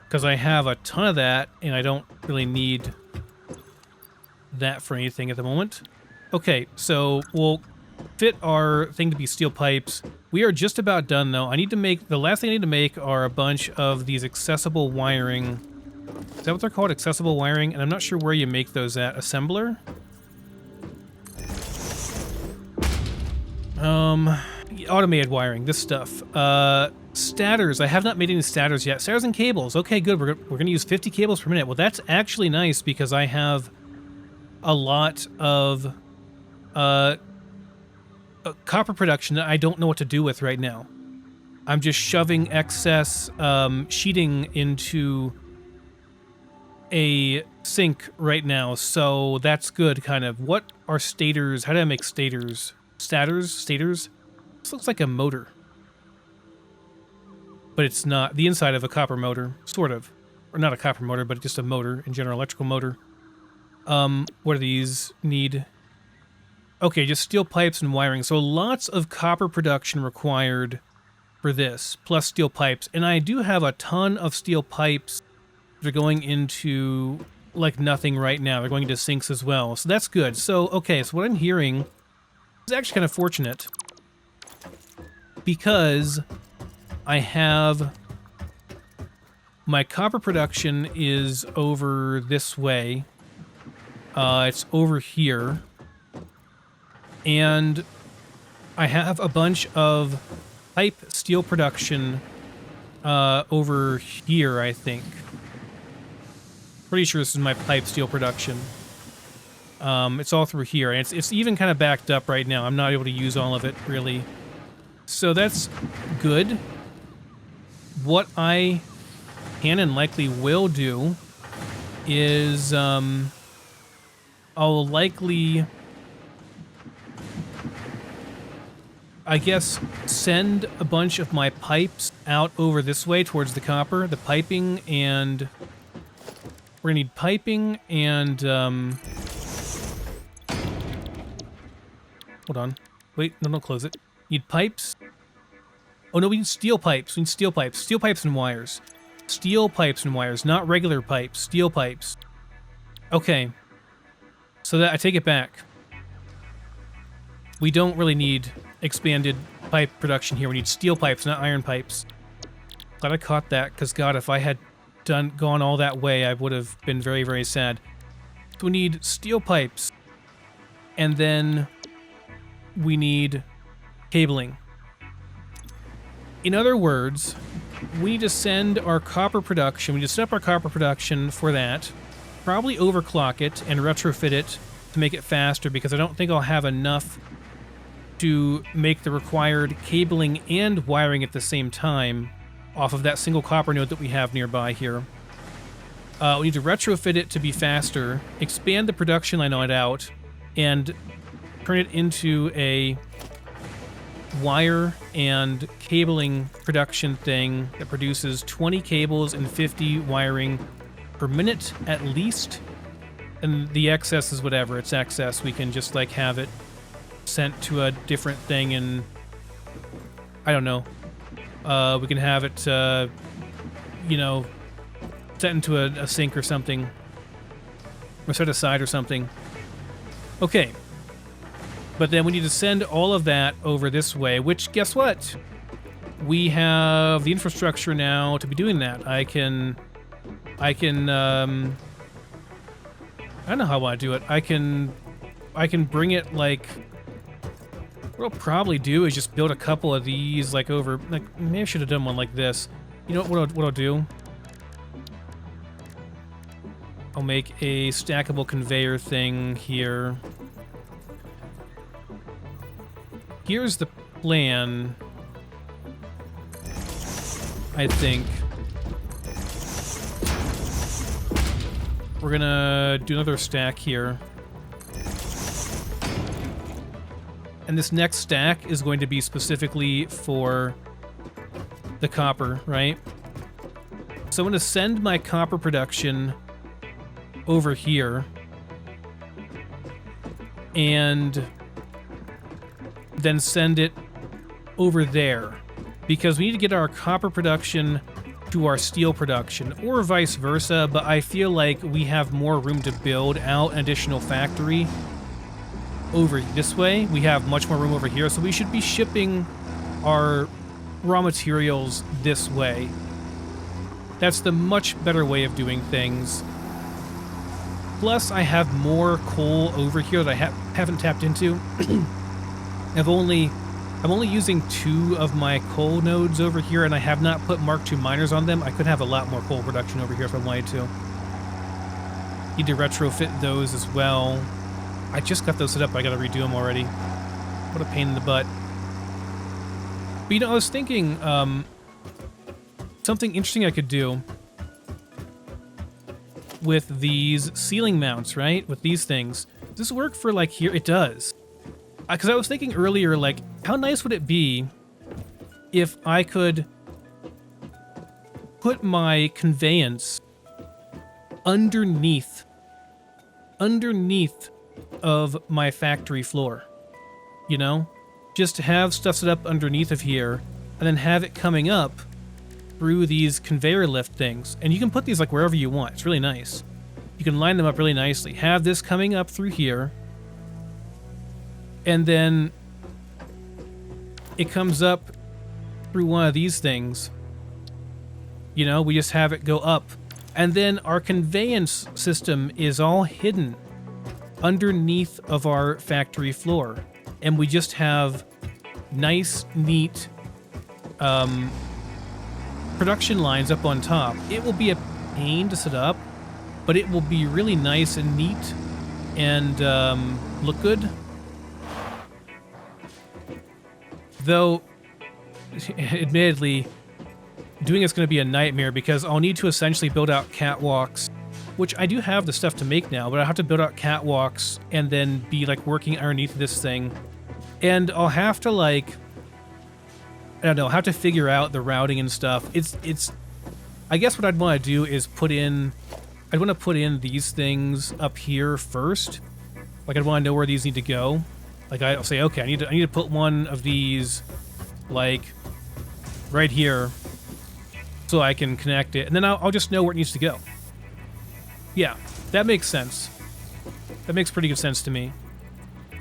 because I have a ton of that and I don't really need that for anything at the moment. Okay, so we'll fit our thing to be steel pipes. We are just about done though. I need to make, the last thing I need to make are a bunch of these accessible wiring. Is that what they're called? Accessible wiring? And I'm not sure where you make those at. Assembler? Automated wiring, this stuff. Stators. I have not made any stators yet. Stators and cables. Okay, good. We're going to use 50 cables per minute. Well, that's actually nice because I have a lot of copper production that I don't know what to do with right now. I'm just shoving excess sheeting into a sink right now, so that's good, kind of. What are stators? How do I make stators? Stators? This looks like a motor. But it's not. The inside of a copper motor, sort of. Or not a copper motor, but just a motor, in general, electrical motor. What do these need? Okay, just steel pipes and wiring. So lots of copper production required for this, plus steel pipes. And I do have a ton of steel pipes that are going into, like, nothing right now. They're going into sinks as well. So that's good. So, okay, so what I'm hearing is actually kind of fortunate. Because I have... my copper production is over this way. It's over here. And I have a bunch of pipe steel production over here, I think. Pretty sure this is my pipe steel production. It's all through here, and it's even kind of backed up right now. I'm not able to use all of it, really. So that's good. What I can and likely will do is I'll likely, I guess, send a bunch of my pipes out over this way towards the copper, the piping, and we're gonna need piping and hold on, wait, no, don't close it. Need pipes. Oh no, we need steel pipes. We need steel pipes. Steel pipes and wires. Steel pipes and wires, not regular pipes. Steel pipes. Okay. So that I take it back. We don't really need expanded pipe production here. We need steel pipes, not iron pipes. Glad I caught that, because God, if I had gone all that way, I would have been very, very sad. So we need steel pipes. And then we need cabling. In other words, we need to send our copper production, we need to set up our copper production for that, probably overclock it and retrofit it to make it faster, because I don't think I'll have enough to make the required cabling and wiring at the same time off of that single copper node that we have nearby here. We need to retrofit it to be faster, expand the production line on it out, and turn it into a wire and cabling production thing that produces 20 cables and 50 wiring per minute at least. And the excess is whatever, it's excess. We can just like have it sent to a different thing and I don't know. We can have it, you know, set into a sink or something, or set aside or something. Okay. But then we need to send all of that over this way, which, guess what? We have the infrastructure now to be doing that. I don't know how I want to do it. I can bring it, like, what I'll probably do is just build a couple of these, like, over, like, maybe I should have done one like this. You know what I'll do? I'll make a stackable conveyor thing here. Here's the plan, I think. We're gonna do another stack here. And this next stack is going to be specifically for the copper, right? So I'm gonna send my copper production over here. And then send it over there. Because we need to get our copper production to our steel production, or vice versa, but I feel like we have more room to build out an additional factory over this way. We have much more room over here, so we should be shipping our raw materials this way. That's the much better way of doing things. Plus, I have more coal over here that I haven't tapped into. I'm only using 2 of my coal nodes over here, and I have not put Mark II miners on them. I could have a lot more coal production over here if I wanted to. Need to retrofit those as well. I just got those set up, but I gotta redo them already. What a pain in the butt. But you know, I was thinking, something interesting I could do with these ceiling mounts, right? With these things. Does this work for, like, here? It does. Because I was thinking earlier, like, how nice would it be if I could put my conveyance underneath of my factory floor, you know? Just have stuff set up underneath of here, and then have it coming up through these conveyor lift things. And you can put these, like, wherever you want. It's really nice. You can line them up really nicely. Have this coming up through here, and then it comes up through one of these things. You know, we just have it go up. And then our conveyance system is all hidden underneath of our factory floor. And we just have nice, neat production lines up on top. It will be a pain to set up, but it will be really nice and neat and look good. Though, admittedly, doing it's going to be a nightmare because I'll need to essentially build out catwalks, which I do have the stuff to make now, but I have to build out catwalks and then be, like, working underneath this thing. And I'll have to, like, I don't know, have to figure out the routing and stuff. It's I guess what I'd want to do is I'd want to put in these things up here first. Like, I'd want to know where these need to go. Like, I'll say, okay, I need to put one of these, like, right here, so I can connect it, and then I'll just know where it needs to go. Yeah, that makes sense. That makes pretty good sense to me.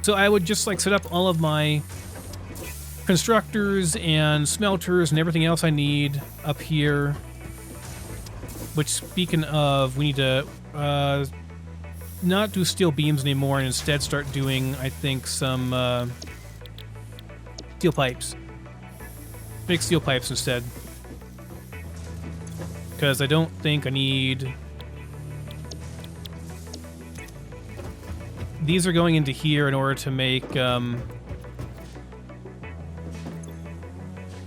So I would just, like, set up all of my constructors and smelters and everything else I need up here. Which, speaking of, we need to not do steel beams anymore and instead start doing, I think, some steel pipes. Make steel pipes instead. Because I don't think I need... These are going into here in order to make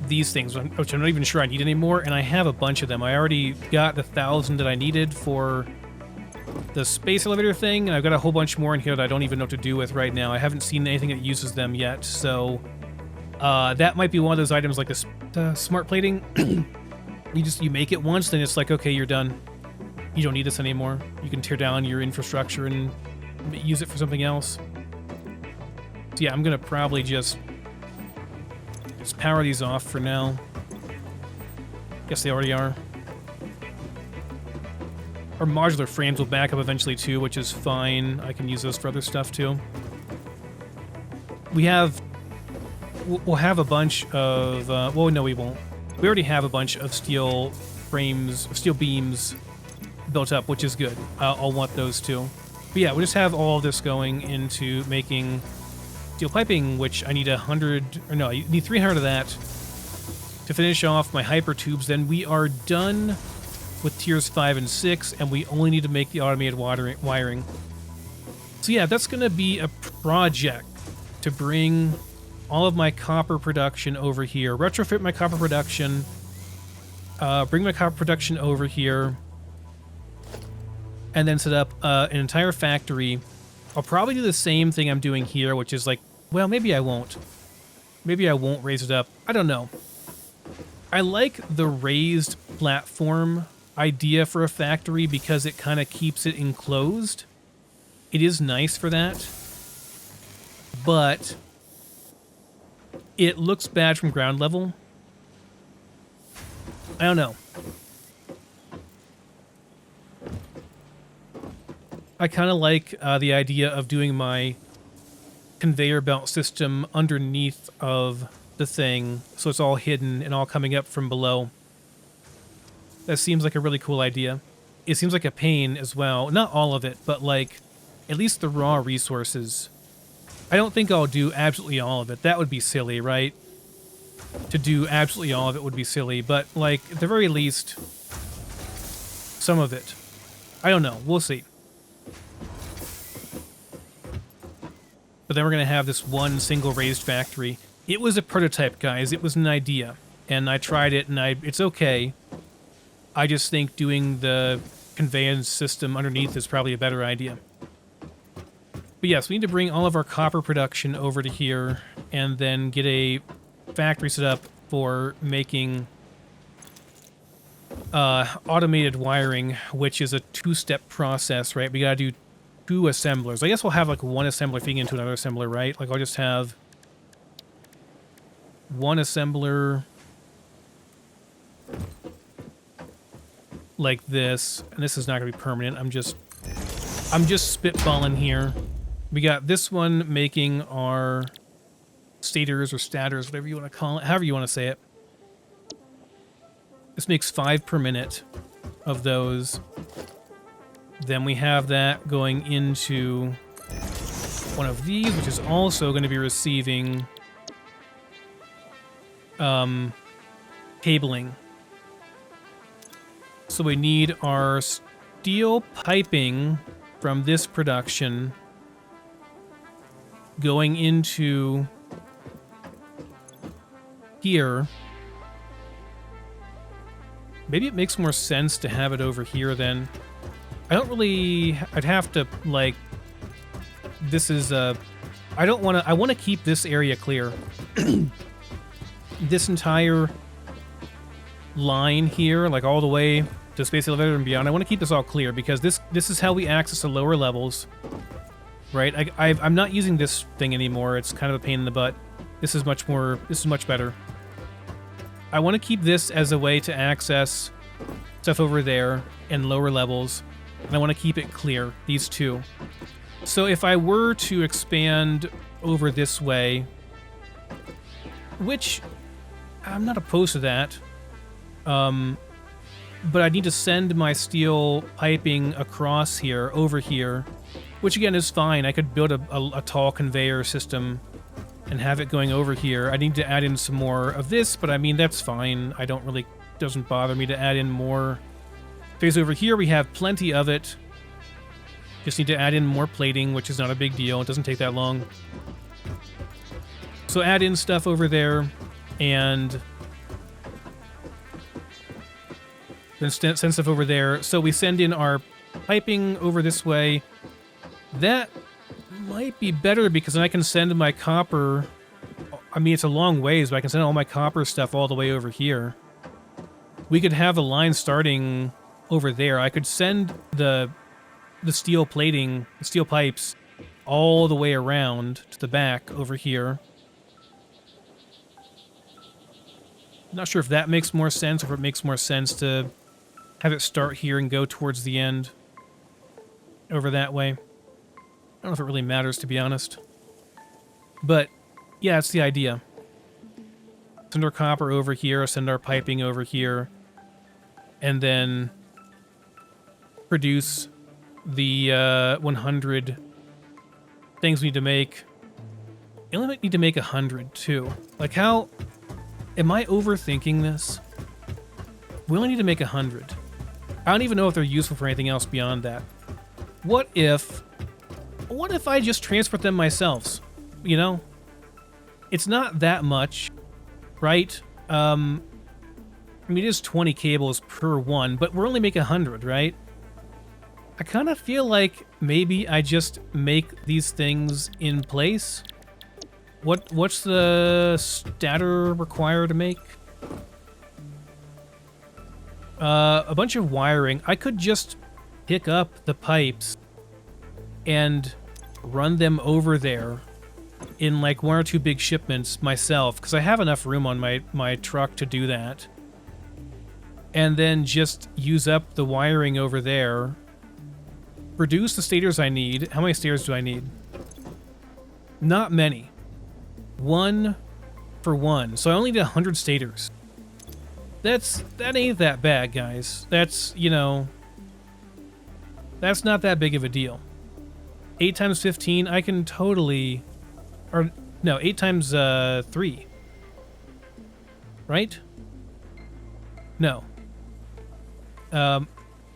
these things, which I'm not even sure I need anymore, and I have a bunch of them. I already got the 1,000 that I needed for the space elevator thing, and I've got a whole bunch more in here that I don't even know what to do with right now. I haven't seen anything that uses them yet, so that might be one of those items like the smart plating. You make it once, then it's like, okay, you're done. You don't need this anymore. You can tear down your infrastructure and use it for something else. So yeah, I'm gonna probably just power these off for now. Guess they already are. Our modular frames will back up eventually too, which is fine. I can use those for other stuff too. We'll have a bunch of, well, no, we won't. We already have a bunch of steel frames, steel beams built up, which is good. I'll want those too. But yeah, we'll just have all of this going into making steel piping, which I need 100, or no, I need 300 of that to finish off my hyper tubes. Then we are done with tiers 5 and 6, and we only need to make the automated wiring. So yeah, that's going to be a project to bring all of my copper production over here, retrofit my copper production, bring my copper production over here, and then set up an entire factory. I'll probably do the same thing I'm doing here, which is like, well, maybe I won't. Maybe I won't raise it up. I don't know. I like the raised platform idea for a factory because it kind of keeps it enclosed. It is nice for that. But it looks bad from ground level. I don't know. I kind of like the idea of doing my conveyor belt system underneath of the thing, so it's all hidden and all coming up from below. That seems like a really cool idea. It seems like a pain as well. Not all of it, but like at least the raw resources. I don't think I'll do absolutely all of it. That would be silly, right? To do absolutely all of it would be silly, but like at the very least, some of it. I don't know. We'll see. But then we're going to have this one single raised factory. It was a prototype, guys. It was an idea. And I tried it, and it's okay. I just think doing the conveyance system underneath is probably a better idea. But yes, we need to bring all of our copper production over to here, and then get a factory set up for making automated wiring, which is a two-step process, right? We got to do 2 assemblers. I guess we'll have like one assembler feeding into another assembler, right? Like I'll just have one assembler like this, and this is not gonna be permanent. I'm just spitballing here. We got this one making our stators or stators, whatever you want to call it, however you want to say it. This makes 5 per minute of those. Then we have that going into one of these, which is also going to be receiving cabling. So we need our steel piping from this production going into here. Maybe it makes more sense to have it over here then. I don't really... I'd have to, like... This is, I don't want to... I want to keep this area clear. This entire line here, like all the way to Space Elevator and beyond, I want to keep this all clear because this is how we access the lower levels. Right? I'm not using this thing anymore. It's kind of a pain in the butt. This is much more... This is much better. I want to keep this as a way to access stuff over there in lower levels. And I want to keep it clear, these two. So if I were to expand over this way, which I'm not opposed to that, but I need to send my steel piping across here, over here, which again is fine. I could build a tall conveyor system and have it going over here. I need to add in some more of this, but I mean, that's fine. I don't really, doesn't bother me to add in more. Phase over here, we have plenty of it. Just need to add in more plating, which is not a big deal. It doesn't take that long. So add in stuff over there, and then send stuff over there. So we send in our piping over this way. That might be better because then I can send my copper... I mean, it's a long ways, but I can send all my copper stuff all the way over here. We could have a line starting over there. I could send the steel plating, the steel pipes, all the way around to the back over here. Not sure if that makes more sense, or if it makes more sense to have it start here and go towards the end over that way. I don't know if it really matters, to be honest. But, yeah, it's the idea. Send our copper over here, send our piping over here, and then produce the 100 things we need to make. You only need to make 100, too. Like, how... Am I overthinking this? We only need to make 100. I don't even know if they're useful for anything else beyond that. What if I just transport them myself? You know? It's not that much, right? I mean, it is 20 cables per one, but we're only making 100, right? I kind of feel like maybe I just make these things in place. What's the stator required to make? A bunch of wiring. I could just pick up the pipes and run them over there in like 1 or 2 big shipments myself, because I have enough room on my truck to do that. And then just use up the wiring over there. Produce the stators I need. How many stators do I need? Not many. 1 for 1. So I only need 100 stators. That ain't that bad, guys. That's, you know, that's not that big of a deal. 8 times 15, I can totally, or no, 8 times 3. Right? No.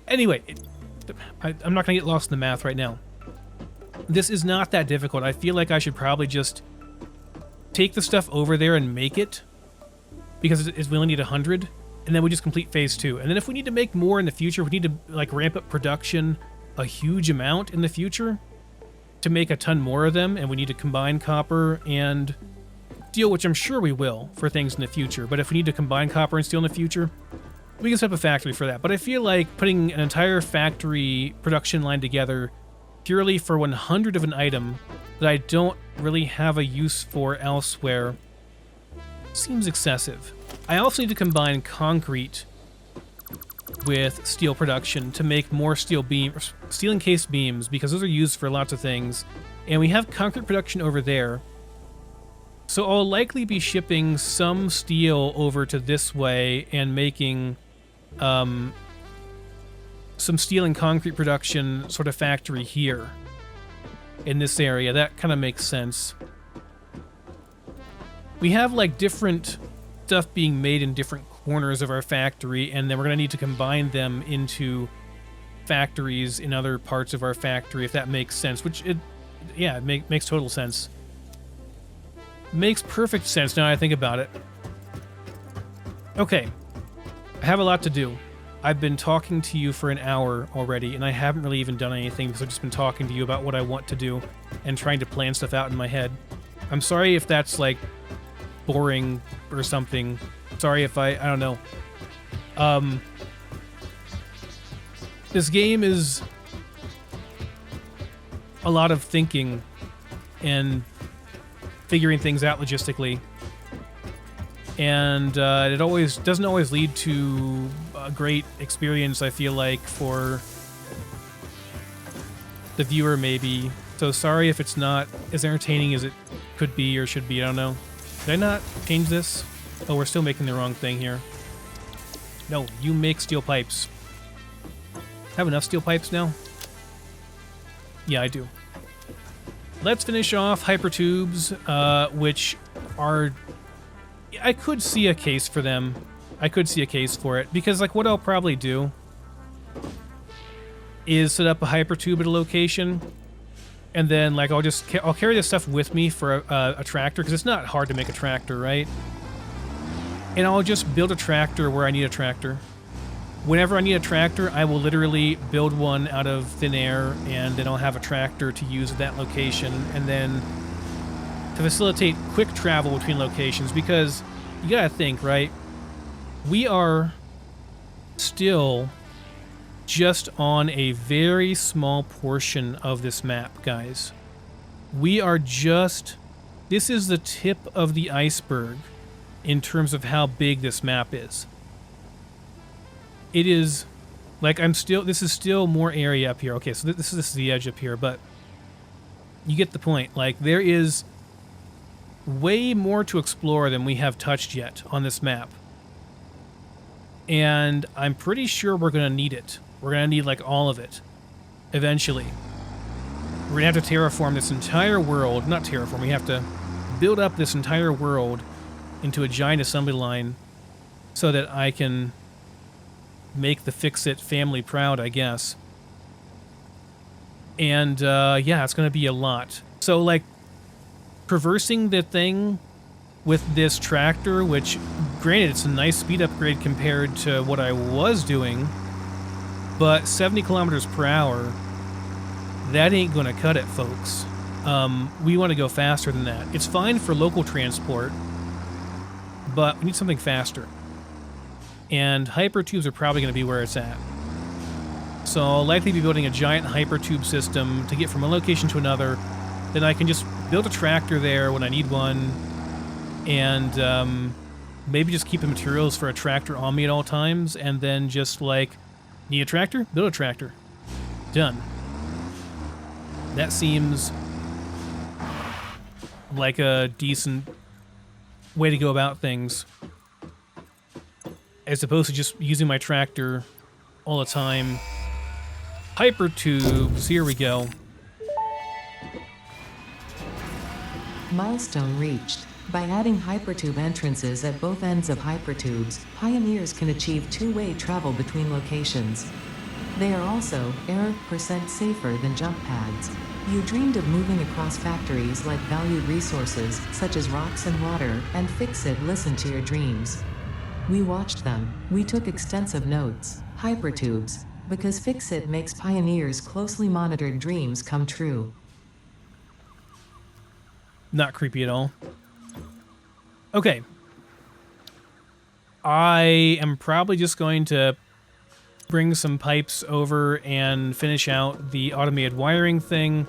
Anyway, I'm not gonna get lost in the math right now. This is not that difficult. I feel like I should probably just take the stuff over there and make it, because we only need 100, and then we just complete phase 2. And then if we need to make more in the future, we need to like ramp up production a huge amount in the future to make a ton more of them, and we need to combine copper and steel, which I'm sure we will for things in the future. But if we need to combine copper and steel in the future, we can set up a factory for that. But I feel like putting an entire factory production line together purely for 100 of an item that I don't really have a use for elsewhere seems excessive. I also need to combine concrete with steel production to make more steel encased beams, because those are used for lots of things. And we have concrete production over there. So I'll likely be shipping some steel over to this way and making some steel and concrete production sort of factory here in this area. That kind of makes sense. We have like different stuff being made in different corners of our factory, and then we're going to need to combine them into factories in other parts of our factory, if that makes sense, which makes total sense. Makes perfect sense now I think about it. Okay, I have a lot to do. I've been talking to you for an hour already, and I haven't really even done anything because I've just been talking to you about what I want to do and trying to plan stuff out in my head. I'm sorry if that's like boring or something. Sorry if I don't know. This game is a lot of thinking and figuring things out logistically, and it doesn't always lead to a great experience, I feel like, for the viewer maybe. So sorry if it's not as entertaining as it could be or should be. I don't know. Did I not change this? Oh, we're still making the wrong thing here. No, you make steel pipes. Have enough steel pipes now? Yeah, I do. Let's finish off hypertubes, which are... I could see a case for them. I could see a case for it, because like what I'll probably do is set up a hypertube at a location, and then like I'll carry this stuff with me for a tractor, because it's not hard to make a tractor, right? And I'll just build a tractor where I need a tractor. Whenever I need a tractor, I will literally build one out of thin air, and then I'll have a tractor to use at that location, and then to facilitate quick travel between locations, because you gotta think, right? We are still just on a very small portion of this map, guys. We are just... This is the tip of the iceberg in terms of how big this map is. It is... Like, this is still more area up here. Okay, so this is the edge up here, but you get the point. Like, there is way more to explore than we have touched yet on this map. And I'm pretty sure we're going to need it. We're going to need, like, all of it. Eventually. We're going to have to terraform this entire world. Not terraform, we have to build up this entire world into a giant assembly line so that I can make the Fix-It family proud, I guess. And, yeah, it's going to be a lot. So, like, traversing the thing with this tractor, which, granted, it's a nice speed upgrade compared to what I was doing, but 70 kilometers per hour, that ain't going to cut it, folks. We want to go faster than that. It's fine for local transport, but we need something faster. And hypertubes are probably going to be where it's at. So I'll likely be building a giant hypertube system to get from one location to another. Then I can just build a tractor there when I need one, and maybe just keep the materials for a tractor on me at all times, and then just like, need a tractor? Build a tractor. Done. That seems like a decent way to go about things, as opposed to just using my tractor all the time. Hypertubes, here we go. Milestone reached. By adding hypertube entrances at both ends of hypertubes, pioneers can achieve two-way travel between locations. They are also % safer than jump pads. You dreamed of moving across factories like valued resources, such as rocks and water, and Fix-It listened to your dreams. We watched them. We took extensive notes. Hypertubes. Because Fix-It makes pioneers' closely monitored dreams come true. Not creepy at all. Okay. I am probably just going to bring some pipes over and finish out the automated wiring thing,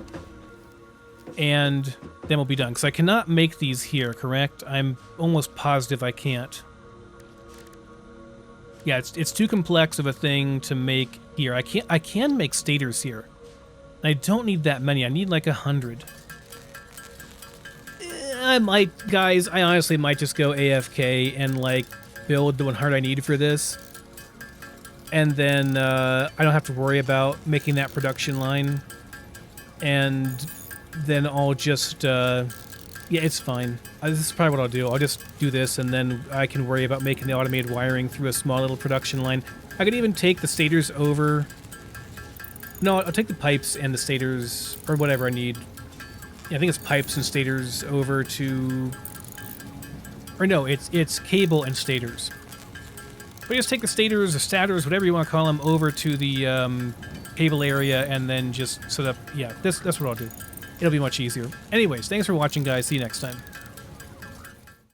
and then we'll be done. Because I cannot make these here, correct? I'm almost positive I can't. Yeah, it's too complex of a thing to make here. I can make stators here. I don't need that many. I need like 100. I might, guys, I honestly might just go AFK and like build the 100 I need for this. And then I don't have to worry about making that production line. And then I'll just, yeah, it's fine. This is probably what I'll do. I'll just do this, and then I can worry about making the automated wiring through a small little production line. I could even take the stators over. No, I'll take the pipes and the stators, or whatever I need. Yeah, I think it's pipes and stators over to... Or no, it's cable and stators. But just take the stators, or stators, whatever you want to call them, over to the cable area, and then just set up... Yeah, that's what I'll do. It'll be much easier. Anyways, thanks for watching, guys. See you next time.